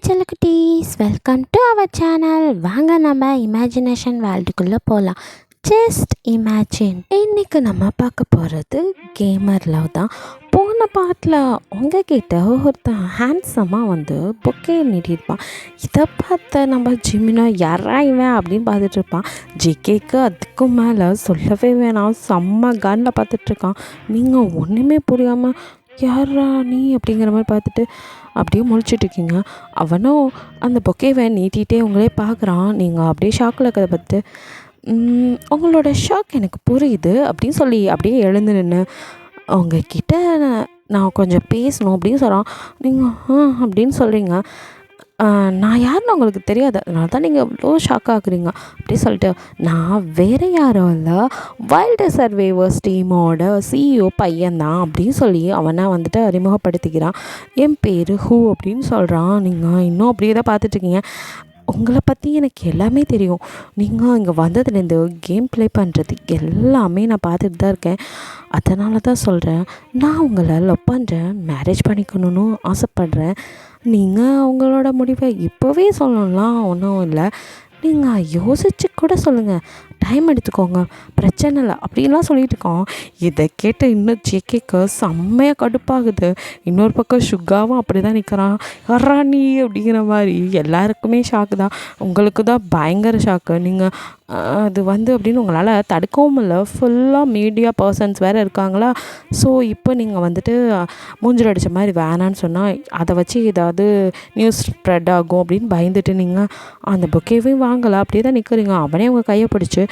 செல்லக்குட்டீஸ், welcome to our channel. வாங்க நம்ம imagination வேர்ல்டுக்குள்ளே போகலாம். Just imagine. இன்றைக்கி நம்ம பார்க்க போகிறது கேமர் லவ் தான். போன பாட்டில் உங்ககிட்ட ஒருத்தன் ஹேண்ட்ஸமாக வந்து பொக்கே நீட்டிருப்பான். இதை பார்த்த நம்ம ஜிமினோ யாரா இவன் அப்படின்னு பார்த்துட்ருப்பான். ஜிகேக்கு அதுக்கும் மேலே சொல்லவே வேணாம், செம்ம கன்னில் பார்த்துட்ருக்கான். நீங்கள் ஒன்றுமே புரியாமல் யாரா நீ அப்படிங்கிற மாதிரி பார்த்துட்டு அப்படியே முழிச்சிட்ருக்கீங்க. அவனும் அந்த பொக்கேவை நீட்டிகிட்டே உங்களே பார்க்குறான். நீங்கள் அப்படியே ஷாக்கில் இருக்கிறத பார்த்து உங்களோட ஷாக் எனக்கு புரியுது அப்படின்னு சொல்லி அப்படியே எழுந்து நின்று உங்ககிட்ட நான் கொஞ்சம் பேசணும் அப்படின்னு சொல்கிறான். நீங்கள் அப்படின்னு சொல்கிறீங்க. நான் யாருன்னு உங்களுக்கு தெரியாது, அதனால தான் நீங்கள் இவ்வளோ ஷாக் ஆகுறீங்க அப்படி சொல்லிட்டு, நான் வேறு யாரும் இல்லை, வைல்டு சர்வைவர்ஸ் டீமோட சிஇஓ பையன்தான் அப்படின்னு சொல்லி அவனை வந்துட்டு அறிமுகப்படுத்திக்கிறான். என் பேர் ஹூ அப்படின்னு சொல்கிறான். நீங்கள் இன்னும் அப்படியே தான் பார்த்துட்ருக்கீங்க. உங்களை பற்றி எனக்கு எல்லாமே தெரியும். நீங்கள் இங்கே வந்ததுலேருந்து கேம் ப்ளே பண்ணுறது எல்லாமே நான் பார்த்துட்டு தான் இருக்கேன். அதனால தான் சொல்கிறேன், நான் உங்களை லவ் பண்ணுறேன், மேரேஜ் பண்ணிக்கணும்னு ஆசைப்பட்றேன். நீங்கள் உங்களோட முடிவை இப்போவே சொல்லணும்லாம் ஒன்றும் இல்லை, நீங்கள் யோசிச்சு கூட சொல்லுங்கள், டைம் எடுத்துக்கோங்க, பிரச்சனை இல்லை அப்படின்லாம் சொல்லிட்டு இருக்கோம். இதை கேட்டு இன்னும் ஜேகேக்கு செம்மையாக கடுப்பாகுது. இன்னொரு பக்கம் சுகாவும் அப்படி தான் நிற்கிறான். ஹராணி அப்படிங்கிற மாதிரி எல்லாருக்குமே ஷாக்கு தான். உங்களுக்கு தான் பயங்கர ஷாக்கு. நீங்கள் அது வந்து அப்படின்னு உங்களால் தடுக்கவும் இல்லை. ஃபுல்லாக மீடியா பர்சன்ஸ் வேறு இருக்காங்களா. ஸோ இப்போ நீங்கள் வந்துட்டு மூஞ்சில் அடித்த மாதிரி வேணான்னு சொன்னால் அதை வச்சு ஏதாவது நியூஸ் ஸ்ப்ரெட் ஆகும் அப்படின்னு பயந்துட்டு நீங்கள் அந்த புக்கேவையும் வாங்கலை, அப்படியே தான் நிற்கிறீங்க. அவனே உங்கள் கையை பிடிச்சி,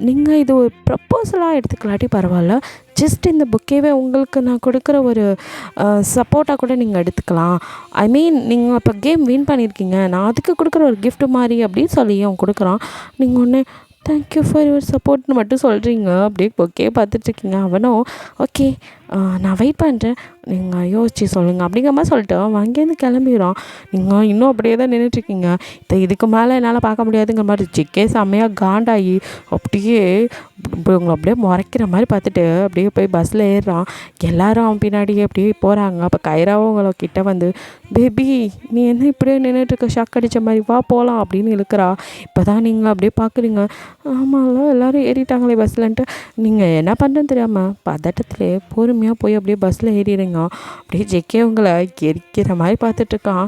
நீங்கள் இது ஒரு ப்ரப்போசலாக எடுத்துக்கலாட்டி பரவாயில்ல, ஜஸ்ட் இந்த புக்கேவே உங்களுக்கு நான் கொடுக்குற ஒரு சப்போர்ட்டாக கூட நீங்கள் எடுத்துக்கலாம். ஐ மீன் நீங்கள் இப்போ கேம் வின் பண்ணியிருக்கீங்க, நான் அதுக்கு கொடுக்குற ஒரு கிஃப்ட் மாதிரி அப்படின்னு சொல்லி அவன் கொடுக்குறான். நீங்கள் ஒன்று தேங்க்யூ ஃபார் யுவர் சப்போர்ட்னு மட்டும் சொல்கிறீங்க. அப்படியே ஓகே பார்த்துட்ருக்கீங்க. அவனும் ஓகே நான் வெயிட் பண்ணுறேன், நீங்கள் யோசிச்சு சொல்லுங்கள் அப்படிங்கிற மாதிரி சொல்லிட்டு அங்கேருந்து கிளம்பிடுறான். நீங்கள் இன்னும் அப்படியே தான் நின்றுட்டுருக்கீங்க. இதுக்கு மேலே என்னால் பார்க்க முடியாதுங்கிற மாதிரி ஜிக்கே செம்மையாக காண்டாகி அப்படியே உங்களை அப்படியே முறைக்கிற மாதிரி பார்த்துட்டு அப்படியே போய் பஸ்ஸில் ஏறுறான். எல்லோரும் அவன் பின்னாடியே அப்படியே போகிறாங்க. அப்போ கைராவும் உங்களை கிட்டே வந்து, பேபி நீ என்ன இப்படியே நின்றுட்டுருக்க, ஷாக் அடித்த மாதிரி, வா போகலாம் அப்படின்னு இழுக்கிறா. இப்போ தான் நீங்கள் அப்படியே பார்க்குறீங்க. ஆமாம்ல எல்லோரும் ஏறிட்டாங்களே பஸ்ஸில்ன்ட்டு நீங்கள் என்ன பண்ணுறேன்னு தெரியாமல் பதட்டத்திலே பொறுமையாக போய் அப்படியே பஸ்ஸில் ஏறிடுங்க. அப்படியே ஜெக்கே உங்களை எரிக்கிற மாதிரி பார்த்துட்ருக்கான்.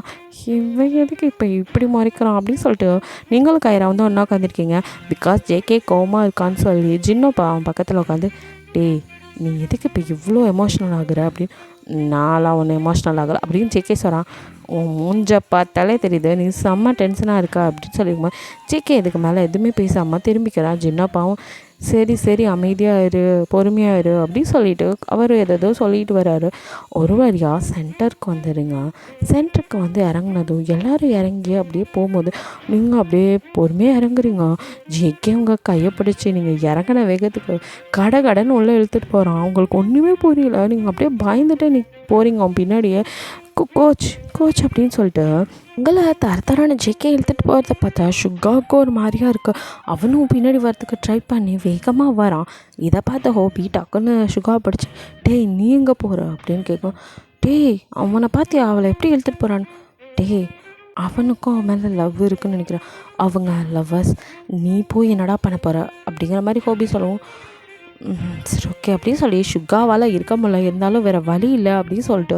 இவன் எதுக்கு இப்போ இப்படி முறைக்கிறான் அப்படின்னு சொல்லிட்டு நீங்களும் கைரா வந்து ஒன்றா உட்காந்துருக்கீங்க. பிகாஸ் ஜேகே கோவமாக இருக்கான்னு சொல்லி ஜின்னோப்பா அவன் பக்கத்தில் உட்காந்து, டேய் நீ எதுக்கு இப்போ இவ்வளோ எமோஷ்னல் ஆகுற அப்படின்னு. நான்லாம் ஒன்று எமோஷ்னல் ஆகலை அப்படின்னு ஜேகே சொல்கிறான். உன் மூஞ்ச பார்த்தாலே தெரியுது நீ செம்ம டென்ஷனாக இருக்கா அப்படின்னு சொல்லிக்கும்போது ஜேகே இதுக்கு மேலே எதுவுமே பேசாமல் திரும்பிக்கிறான். ஜின்னோப்பாவும் சரி சரி அமைதியாக இரு, பொறுமையாக இரு அப்படின்னு சொல்லிட்டு அவர் ஏதோ சொல்லிட்டு வர்றாரு. ஒரு வழியாக சென்டருக்கு வந்துடுங்க. சென்டருக்கு வந்து இறங்குனதும் எல்லோரும் இறங்கி அப்படியே போகும்போது நீங்கள் அப்படியே பொறுமையாக இறங்குறீங்க. ஜேகே உங்கள் கையை பிடிச்சி நீங்கள் இறங்கின வேகத்துக்கு கடைன்னு உள்ளே இழுத்துட்டு போகிறான். உங்களுக்கு ஒன்றுமே புரியல. நீங்கள் அப்படியே பயந்துட்டே போகிறீங்க. அவன் பின்னாடியே கோச் அப்படின்னு சொல்லிட்டு உங்களை தரத்தரான ஜேகே இழுத்துட்டு போகிறத பார்த்தா சுகாவுக்கு ஒரு மாதிரியாக இருக்குது. அவனும் பின்னாடி வரத்துக்கு ட்ரை பண்ணி வேகமாக வரான். இதை பார்த்த ஹோபி டக்குன்னு சுகாவை படிச்சு, டேய் நீ எங்கே போகிற அப்படின்னு கேட்கும். டேய் அவனை பார்த்தியா, அவளை எப்படி இழுத்துட்டு போகிறான்னு. டேய் அவனுக்கும் அவன் மேலே லவ் இருக்குதுன்னு நினைக்கிறான். அவங்க லவ்வர்ஸ், நீ போய் என்னடா பண்ண போகிற அப்படிங்கிற மாதிரி ஹோபி சொல்லுவோம். சரி ஓகே அப்படின்னு சொல்லி சுகாவால் இருக்க முடியல, இருந்தாலும் வேறு வழி இல்லை அப்படின்னு சொல்லிட்டு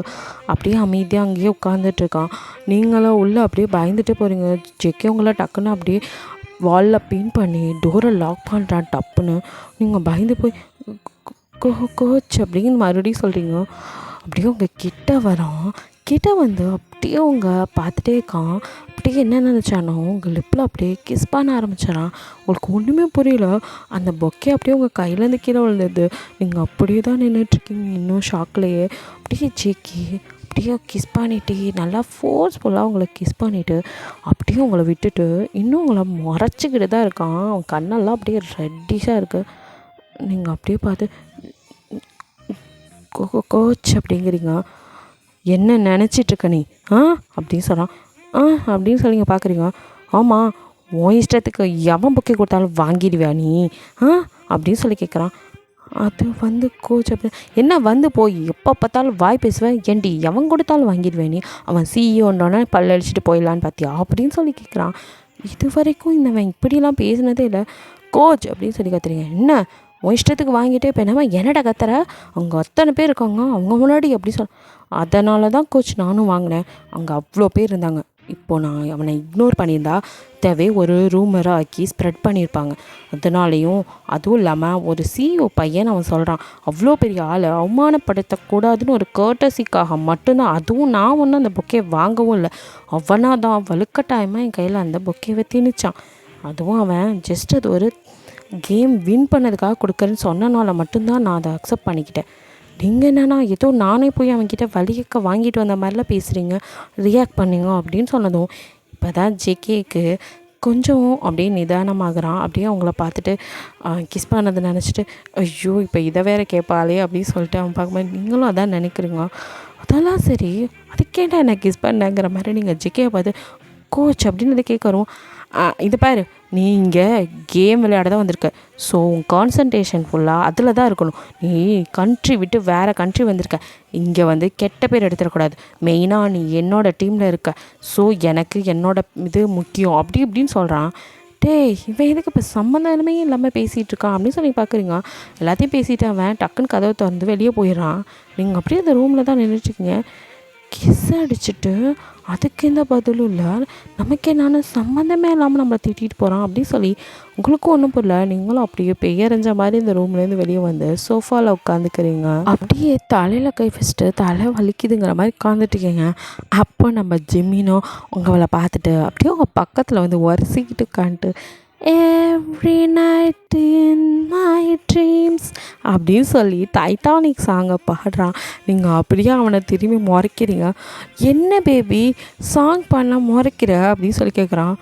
அப்படியே அமைதியாக அங்கேயே உட்காந்துட்ருக்கான். நீங்களும் உள்ளே அப்படியே பயந்துட்டு போகிறீங்க. ஜெக்கே உங்களை டக்குன்னு அப்படியே வாலில் பின் பண்ணி டோரை லாக் பண்ணுறான் டப்புன்னு. நீங்கள் பயந்து போய் கோச் அப்படின்னு மறுபடியும் சொல்கிறீங்க. அப்படியே உங்கள் கிட்ட வந்து அப்படியே அவங்க பார்த்துட்டே இருக்கான். அப்படியே என்ன நினச்சானோ உங்கள் லிப்பில் அப்படியே கிஸ் பண்ண ஆரம்பிச்சிடான். உங்களுக்கு ஒன்றுமே புரியல. அந்த பொக்கே அப்படியே உங்கள் கையிலேருந்து கீழே விழுந்தது. நீங்கள் அப்படியே தான் நின்றுட்டுருக்கீங்க இன்னும் ஷாக்லேயே. அப்படியே ஜேக்கி அப்படியே கிஸ் பண்ணிட்டு நல்லா ஃபோர்ஸ்ஃபுல்லாக உங்களை கிஸ் பண்ணிவிட்டு அப்படியே உங்களை விட்டுட்டு இன்னும் உங்களை முறைச்சிக்கிட்டு தான் இருக்கான். அவன் கண்ணெல்லாம் அப்படியே ரெட்டிஷாக இருக்குது. நீங்கள் அப்படியே பார்த்து கோச் அப்படிங்கிறீங்க. என்ன நினச்சிட்ருக்க நீ அப்படின்னு சொல்கிறான். அப்படின்னு சொல்லிங்க பார்க்குறீங்க. ஆமாம் உன் இஷ்டத்துக்கு எவன் புக்கே கொடுத்தாலும் வாங்கிடுவியா நீ அப்படின்னு சொல்லி கேட்குறான். அது வந்து கோச் அப்படி என்ன வந்து போய் எப்போ பார்த்தாலும் வாய் பேசுவேன், ஏண்டி எவன் கொடுத்தாலும் வாங்கிடுவேன், நீ அவன் சிஇஓன்றோன்னே பல்லடிச்சிட்டு போயிடலான்னு பார்த்தியா அப்படின்னு சொல்லி கேட்குறான். இது வரைக்கும் இந்தவன் இப்படிலாம் பேசினதே இல்லை. கோச் அப்படின்னு சொல்லி கத்துறீங்க, என்ன உன் இஷ்டத்துக்கு வாங்கிட்டே இப்போ என்னமா என்னடா கத்துற, அவங்க அத்தனை பேர் இருக்காங்க அவங்க முன்னாடி அப்படி அதனால தான் கோச் நானும் வாங்கினேன், அங்கே அவ்வளோ பேர் இருந்தாங்க. இப்போது நான் அவனை இக்னோர் பண்ணியிருந்தா தேவை ஒரு ரூமராக ஆக்கி ஸ்ப்ரெட் பண்ணியிருப்பாங்க. அதனாலேயும் அதுவும் இல்லாமல் ஒரு சிஇஓ பையன் அவன் சொல்கிறான், அவ்வளோ பெரிய ஆளை அவமானப்படுத்தக்கூடாதுன்னு ஒரு கேர்டசிக்காக மட்டும்தான். அதுவும் நான் ஒன்றும் அந்த பொக்கே வாங்கவும் இல்லை, அவனாக தான் வலுக்கட்டாயமாக என் கையில் அந்த பொக்கேவை திணிச்சான். அதுவும் அவன் ஜஸ்ட் அது ஒரு கேம் வின் பண்ணதுக்காக கொடுக்குறேன்னு சொன்னனால மட்டும்தான் நான் அதை அக்செப்ட் பண்ணிக்கிட்டேன். நீங்கள் என்னன்னா ஏதோ நானே போய் அவன்கிட்ட வலிக்க வாங்கிட்டு வந்த மாதிரிலாம் பேசுகிறீங்க, ரியாக்ட் பண்ணிங்க அப்படின்னு சொன்னதும் இப்போ தான் ஜேகேக்கு கொஞ்சம் அப்படியே நிதானமாகறான். அப்படியே அவங்கள பார்த்துட்டு கிஸ் பண்ணதை நினச்சிட்டு, ஐயோ இப்போ இதை வேற கேட்பாளே அப்படின்னு சொல்லிட்டு அவன் பார்க்கும்போது, நீங்களும் அதான் நினைக்கிறீங்க, அதெல்லாம் சரி அதுக்கேண்டா என்ன கிஸ் பண்ணேங்கிற மாதிரி நீங்கள் ஜேகேயை பார்த்து கோச் அப்படின்னு இதை கேட்க வரும். இது பாரு, நீ இங்கே கேம் விளையாட தான் வந்திருக்க, ஸோ உன் கான்சன்ட்ரேஷன் ஃபுல்லாக அதில் தான் இருக்கணும். நீ கண்ட்ரி விட்டு வேறு கண்ட்ரி வந்திருக்க, இங்கே வந்து கெட்ட பேர் எடுத்துடக்கூடாது. மெயினாக நீ என்னோடய டீமில் இருக்க, ஸோ எனக்கு என்னோட இது முக்கியம் அப்படி இப்படின்னு சொல்கிறான். டேய் இவன் எதுக்கு இப்போ சம்மந்தமே இல்லாமல் பேசிகிட்டு இருக்கான் அப்படின்னு சொல்லி பார்க்குறீங்க. எல்லாத்தையும் பேசிட்டு அவன் டக்குன்னு கதவை திறந்து வெளியே போயிடுறான். நீங்கள் அப்படியே அந்த ரூமில் தான் நின்றுட்டுருக்கீங்க. கிஸ் அடிச்சுட்டு அதுக்கு எந்த பதிலும் இல்லை, நமக்கே நான் சம்மந்தமே இல்லாமல் நம்மளை திட்டிகிட்டு போகிறான் அப்படின்னு சொல்லி உங்களுக்கும் ஒன்றும் புரியல. நீங்களும் அப்படியே பெயரஞ்ச மாதிரி இந்த ரூம்லேருந்து வெளியே வந்து சோஃபாவில் உட்காந்துக்கிறீங்க. அப்படியே தலையில் கை வச்சுட்டு தலை வலிக்குதுங்கிற மாதிரி உட்காந்துட்டுருக்கீங்க. அப்போ நம்ம ஜிம்மினோ உங்களை பார்த்துட்டு அப்படியே உங்கள் பக்கத்தில் வந்து உரசிக்கிட்டு உட்காந்துட்டு, every night in my dreams அப்படின்னு சொல்லி டைட்டானிக் சாங்கை பாடுறான். நீங்கள் அப்படியே அவனை திரும்பி முறைக்கிறீங்க. என்ன பேபி சாங் பண்ண முறைக்கிற அப்படின்னு சொல்லி கேட்குறான்.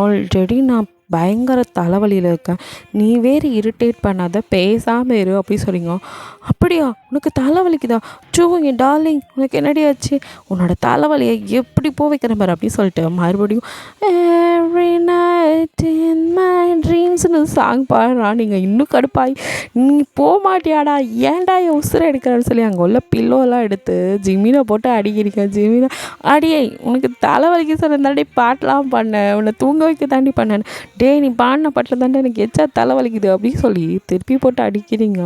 ஆல்ரெடி நான் பயங்கர தலைவலியில் இருக்கேன், நீ வேறு இரிட்டேட் பண்ணாத, பேசாமல் இரு அப்படின்னு சொல்லிங்க. அப்படியா உனக்கு தலைவலிக்குதா, சூ என் டார்லிங் உனக்கு என்னடி ஆச்சு, உன்னோட தலைவலியை எப்படி வைக்கிற மாதிரி அப்படின்னு சொல்லிட்டு மறுபடியும் எவ்ரி நைட் இன் மை ட்ரீம்ஸ்னு சாங் பாடுறான். நீங்கள் இன்னும் கடுப்பாய், நீ போக மாட்டியாடா, ஏன்டா என் உசுரை எடுக்கிறான்னு சொல்லி அங்கே உள்ள பில்லோலாம் எடுத்து ஜிமினை போட்டு அடிக்கிறீங்க. ஜிமினை அடியே உனக்கு தலைவலிக்கு சொன்னதாண்டி பாட்டெலாம் பண்ணேன், உன்னை தூங்க வைக்க தாண்டி பண்ணேன், டே நீ பாடின பாட்டில் தாண்டா எனக்கு எச்சா தலைவலிக்குது அப்படின்னு சொல்லி திருப்பி போட்டு அடிக்கிறீங்க.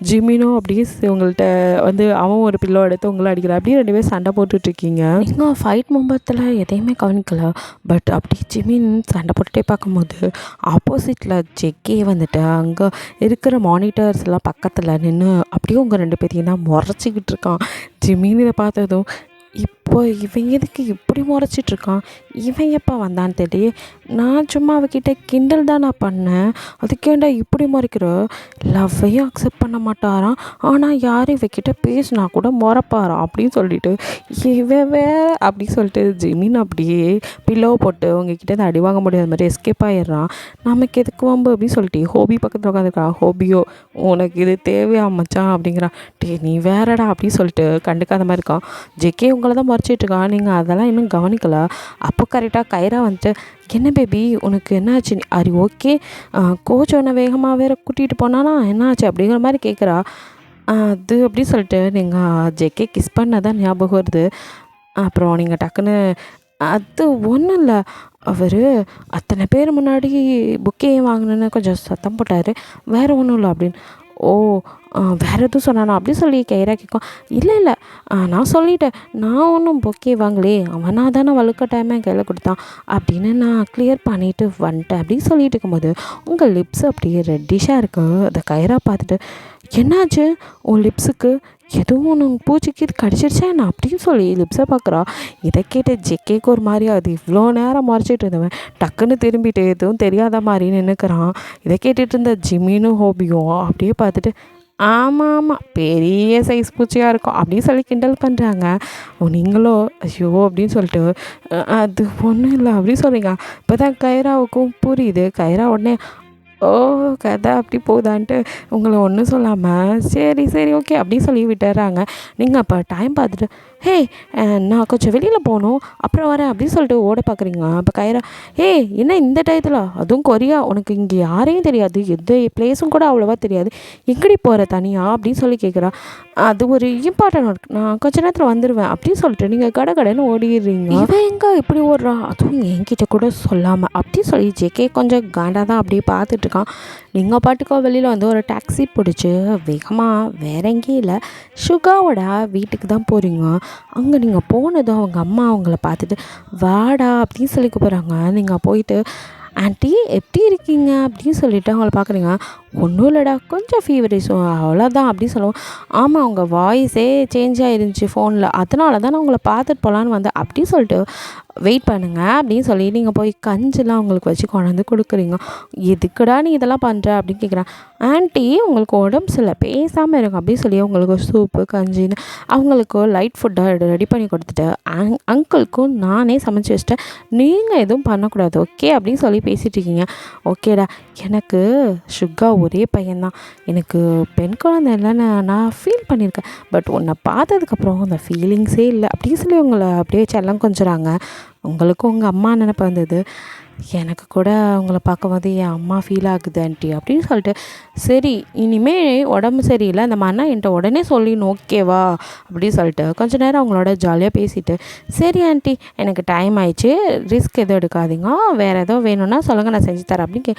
ஜிமினோ அப்படியே உங்கள்கிட்ட வந்து அவன் ஒரு பில்லோ எடுத்து உங்களை அடிக்கிற, அப்படியே 2 பேரும் சண்டை போட்டுட்ருக்கீங்க. நீங்கள் ஃபைட் மும்பத்தில் எதையுமே கவனிக்கல. பட் அப்படியே ஜிமின் சண்டை போட்டுகிட்டே பார்க்கும்போது ஆப்போசிட்டில் ஜெக்கே வந்துட்டு அங்கே இருக்கிற மானிட்டர்ஸ் எல்லாம் பக்கத்தில் நின்று அப்படியே உங்கள் 2 பேரையும் தான் முறைச்சிக்கிட்டு இருக்கான். ஜிமின் இதை பார்த்ததும், இப்போ இவன் எதுக்கு இப்படி முறைச்சிட்ருக்கான், இவன் எப்போ வந்தான்னு தெரியல, நான் சும்மா அவகிட்ட கிண்டல் தான் நான் பண்ணேன், அதுக்கேண்டா இப்படி முறைக்கிற, லவ்வையும் அக்செப்ட் பண்ண மாட்டாராம், ஆனால் யார் இவகிட்ட பேசினா கூட முறைப்பாராம் அப்படின்னு சொல்லிட்டு இவன் வேற அப்படி சொல்லிட்டு ஜிமின் அப்படியே பில்லோ போட்டு உங்ககிட்ட அடி வாங்க முடியாத மாதிரி எஸ்கேப் ஆகிடுறான். நமக்கு எதுக்கு வம்பு அப்படின்னு சொல்லிட்டு ஹோபி பக்கத்தில் உட்காந்துருக்கான். ஹோபியோ உனக்கு இது தேவையா மச்சான் அப்படிங்கிறான். டே நீ வேறடா அப்படின்னு சொல்லிட்டு கண்டுக்காத மாதிரி இருக்கான். ஜெக்கே உங்களை தான் மறைச்சிட்ருக்கான், நீங்கள் அதெல்லாம் இன்னும் கவனிக்கல. அப்போ கரெக்டாக கைரா வந்துட்டு, என்ன பேபி உனக்கு என்னாச்சு, அரி ஓகே கோச் உன்னை வேகமாக வேறு கூட்டிகிட்டு போனானா என்னாச்சு அப்படிங்கிற மாதிரி கேட்குறா. அது அப்படின்னு சொல்லிட்டு நீங்கள் ஜெக்கே கிஸ் பண்ணதான் ஞாபகம் வருது. அப்புறம் நீங்கள் டக்குன்னு, அது ஒன்றும் இல்லை, அவர் அத்தனை பேர் முன்னாடி புக்கே வாங்கினேன்னு கொஞ்சம் சத்தம் போட்டார், வேறு ஒன்றும் இல்லை அப்படின்னு. ஓ வேறு எதுவும் சொன்னானா அப்படின்னு சொல்லி கைரா கேட்கும். இல்லை நான் சொல்லிட்டேன், நான் ஒன்றும் பொக்கே வாங்கலே, அவனாக தானே வலுக்கட்டாயமாக கையில் கொடுத்தான் அப்படின்னு நான் கிளியர் பண்ணிவிட்டு வந்துட்டேன் அப்படின்னு சொல்லிட்டு இருக்கும்போது உங்கள் லிப்ஸ் அப்படியே ரெட்டிஷாக இருக்கு. அதை கைரா பார்த்துட்டு, என்னாச்சு உன் லிப்ஸுக்கு, எதுவும் ஒன்று பூச்சிக்கு இது கடிச்சிருச்சா என்ன அப்படின்னு சொல்லி லிப்ஸை பார்க்குறா. இதை கேட்டு ஜெக்கேக்கு ஒரு மாதிரி, அது இவ்வளோ நேரம் மறைச்சிட்டு இருந்தவன் டக்குன்னு திரும்பிட்டு எதுவும் தெரியாத மாதிரி நின்றுக்கிறான். இதை கேட்டுட்டு இருந்த ஜிமினும் ஹோபியும் அப்படியே பார்த்துட்டு, ஆமாம் பெரிய சைஸ் பூச்சியாக இருக்கும் அப்படின்னு சொல்லி கிண்டல் பண்ணுறாங்க. நீங்களோ ஐயோ அப்படின்னு சொல்லிட்டு, அது ஒன்றும் இல்லை அப்படின்னு சொல்கிறீங்க. இப்போ தான் கைராவுக்கும் புரியுது. கைரா உடனே, ஓ கதை அப்படி போகுதான்ட்டு உங்களை ஒன்றும் சொல்லாமல் சரி ஓகே அப்படின்னு சொல்லி விட்டுறாங்க. நீங்கள் அப்போ டைம் பார்த்துட்டு, ஹே நான் கொஞ்சம் வெளியில் போகணும் அப்புறம் வரேன் அப்படின்னு சொல்லிட்டு ஓட பார்க்குறீங்க. அப்போ கைரா, ஹே என்ன இந்த டயத்தில், அதுவும் கொரியா, உனக்கு இங்கே யாரையும் தெரியாது, எந்த பிளேஸும் கூட அவ்வளோவா தெரியாது, எங்கடி போகிற தனியாக அப்படின்னு சொல்லி கேட்குறா. அது ஒரு இம்பார்ட்டன்ட் ஒர்க், நான் கொஞ்ச நேரத்தில் வந்துடுவேன் அப்படின்னு சொல்லிட்டு நீங்கள் கடைன்னு ஓடிடுறீங்க. இவன் எங்கே இப்படி ஓடுறா, அதுவும் என்கிட்ட கூட சொல்லாமல் அப்படின்னு சொல்லி ஜேகே கொஞ்சம் காண்டாக தான் அப்படியே பார்த்துட்ருக்கான். நீங்கள் பாட்டுக்கோ வெளியில் வந்து ஒரு டாக்ஸி பிடிச்சி வேகமாக வேற எங்கேயும் இல்லை, சுகாவோட வீட்டுக்கு தான் போகிறீங்க. அங்கே நீங்கள் போனதும் அவங்க அம்மா அவங்கள பார்த்துட்டு வாடா அப்படின்னு சொல்லி கூப்பிட்றாங்க. நீங்கள் போயிட்டு ஆண்டி எப்படி இருக்கீங்க அப்படின்னு சொல்லிவிட்டு அவங்கள பார்க்குறீங்க. ஒன்றும் இல்லைடா, கொஞ்சம் ஃபீவரிஸ் அவ்வளோதான் அப்படின்னு சொல்லுவோம். ஆமாம், அவங்க வாய்ஸே சேஞ்ச் ஆகிருந்துச்சி ஃபோனில், அதனால தான் நான் உங்களை பார்த்துட்டு போகலான்னு வந்தேன் அப்படின்னு சொல்லிட்டு வெயிட் பண்ணுங்கள் அப்படின்னு சொல்லி நீங்கள் போய் கஞ்செலாம் அவங்களுக்கு வச்சு கொண்டாந்து கொடுக்குறீங்க. எதுக்குடா நீ இதெல்லாம் பண்ணுற அப்படின்னு கேட்குறேன். ஆண்டி உங்களுக்கு உடம்பு சரியில்லை, பேசாமல் இருங்க அப்படின்னு சொல்லி அவங்களுக்கு சூப்பு கஞ்சின்னு அவங்களுக்கு லைட் ஃபுட்டை ரெடி பண்ணி கொடுத்துட்டு அங்கிளுக்கும் நானே சமைச்சு வச்சுட்டேன், நீங்கள் எதுவும் பண்ணக்கூடாது ஓகே அப்படின்னு சொல்லி பேசிகிட்டு இருக்கீங்க. ஓகேடா, எனக்கு சுகா ஒரே பையன்தான், எனக்கு பெண் குழந்தை இல்லைன்னு நான் ஃபீல் பண்ணியிருக்கேன், பட் உன்னை பார்த்ததுக்கப்புறம் அந்த ஃபீலிங்ஸே இல்லை அப்படின்னு சொல்லி உங்களை அப்படியே செல்லம் கொஞ்சுறாங்க. உங்களுக்கும் உங்கள் அம்மா நினைப்பு வந்தது, எனக்கு கூட உங்களை பார்க்கும்போது என் அம்மா ஃபீல் ஆகுது ஆண்டி அப்படின்னு சொல்லிட்டு, சரி இனிமேல் உடம்பு சரியில்லை அந்த மாதிரினா என்கிட்ட உடனே சொல்லிடணும் ஓகேவா அப்படின்னு சொல்லிட்டு கொஞ்ச நேரம் அவங்களோட ஜாலியாக பேசிவிட்டு, சரி ஆண்டி எனக்கு டைம் ஆயிடுச்சு, ரிஸ்க் எதுவும் எடுக்காதீங்க, வேறு ஏதோ வேணும்னா சொல்லுங்கள் நான் செஞ்சு தரேன் அப்படின்னு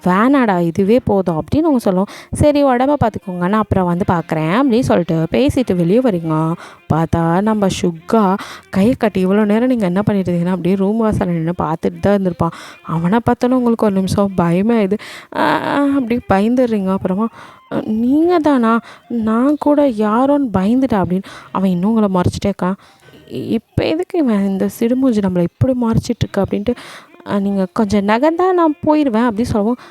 வேணாடா இதுவே போதும் அப்படின்னு அவங்க சொல்லுவோம். சரி உடம்ப பார்த்துக்கோங்க, நான் அப்புறம் வந்து பார்க்குறேன் அப்படின்னு சொல்லிட்டு பேசிட்டு வெளியே வரீங்க. பார்த்தா நம்ம சுகா கையை கட்டி இவ்வளோ நேரம் நீங்கள் என்ன பண்ணிட்டு இருந்தீங்கன்னா அப்படியே ரூம் வாசல் நின்று பார்த்துட்டு தான் இருந்திருப்பான். அவனை பார்த்தாலும் உங்களுக்கு ஒரு நிமிஷம் பயமே இது, அப்படி பயந்துடுறீங்க. அப்புறமா நீங்கள் தானா, நான் கூட யாரோன்னு பயந்துட்டா அப்படின்னு அவன் இன்னும் உங்களை மறைச்சிட்டே இருக்கான். இப்போ எதுக்கு இவன் இந்த சிடுமூஞ்சி நம்மளை இப்படி மறைச்சிட்ருக்க அப்படின்ட்டு நீங்கள் கொஞ்சம் நகர்ந்தால் நான் போயிடுவேன் அப்படின்னு சொல்லவும்,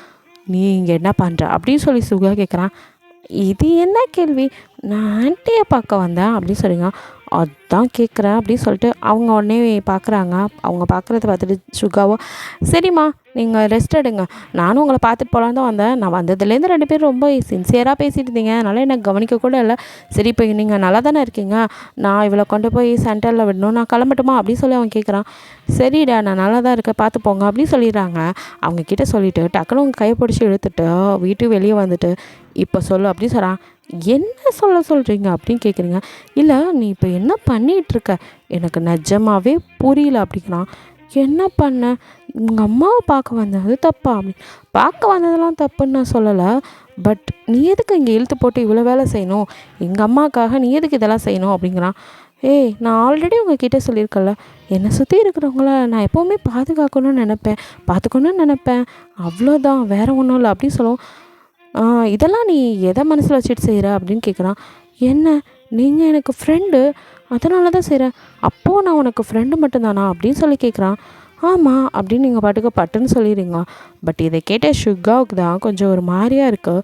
நீ இங்கே என்ன பண்ணுற அப்படின்னு சொல்லி சுகா கேட்குறான். இது என்ன கேள்வி, நான் ஆண்டியை பார்க்க வந்தேன் அப்படின்னு சொல்லுங்க, அதான் கேட்குறேன் அப்படின்னு சொல்லிட்டு அவங்க உடனே பார்க்குறாங்க. அவங்க பார்க்குறத பார்த்துட்டு சுகாவோ, சரிம்மா நீங்கள் ரெஸ்ட் எடுங்க, நானும் உங்களை பார்த்துட்டு போகலான்னு தான் வந்தேன், நான் வந்ததுலேருந்து 2 பேரும் ரொம்ப சின்சியராக பேசிகிட்டு இருந்தீங்க, அதனால் எனக்கு கவனிக்க கூட இல்லை, சரி இப்போ நீங்கள் நல்லா தானே இருக்கீங்க, நான் இவளை கொண்டு போய் சென்டரில் விடணும், நான் கிளம்பட்டுமா அப்படின்னு சொல்லி அவன் கேட்குறான். சரிடா நான் நல்லா தான் இருக்கேன் பார்த்து போங்க அப்படின்னு சொல்லிடுறாங்க. அவங்கக்கிட்ட சொல்லிவிட்டு டக்குனு அவங்க கையை பிடிச்சி இழுத்துட்டு வீட்டுக்கு வெளியே வந்துட்டு, இப்போ சொல்லு அப்படின்னு சொல்கிறான். என்ன சொல்கிறீங்க அப்படின்னு கேட்குறீங்க. இல்லை நீ இப்போ என்ன பண்ணிகிட்ருக்க, எனக்கு நிஜமாவே புரியல அப்படிங்கிறான். என்ன பண்ண, உங்கள் அம்மாவை பார்க்க வந்தேன் அது தப்பா அப்படி, பார்க்க வந்ததெல்லாம் தப்புன்னு நான் சொல்லலை, பட் நீ எதுக்கு இங்கே இழுத்து போட்டு இவ்வளோ வேலை செய்யணும், எங்கள் அம்மாவுக்காக நீ எதுக்கு இதெல்லாம் செய்யணும் அப்படிங்கிறான். ஏய் நான் ஆல்ரெடி உங்ககிட்ட சொல்லியிருக்கல, என்னை சுற்றி இருக்கிறவங்கள நான் எப்போவுமே பாதுகாக்கணும்னு பார்த்துக்கணும்னு நினப்பேன், அவ்வளோதான், வேறு ஒன்றும் இல்லை அப்படின்னு சொல்லுவோம். இதெல்லாம் நீ எதை மனசில் வச்சுட்டு செய்கிற அப்படின்னு கேட்குறான். என்ன நீங்கள் எனக்கு ஃப்ரெண்டு அதனால தான் செய்கிறேன், அப்போது நான் உனக்கு ஃப்ரெண்டு மட்டும்தானா அப்படின்னு சொல்லி கேட்குறான். ஆமாம் அப்படின்னு நீங்கள் பாட்டுக்கு பட்டுன்னு சொல்லிடுங்க. பட் இதை கேட்ட சுகாவுக்கு தான் கொஞ்சம் ஒரு மாதிரியாக இருக்குது.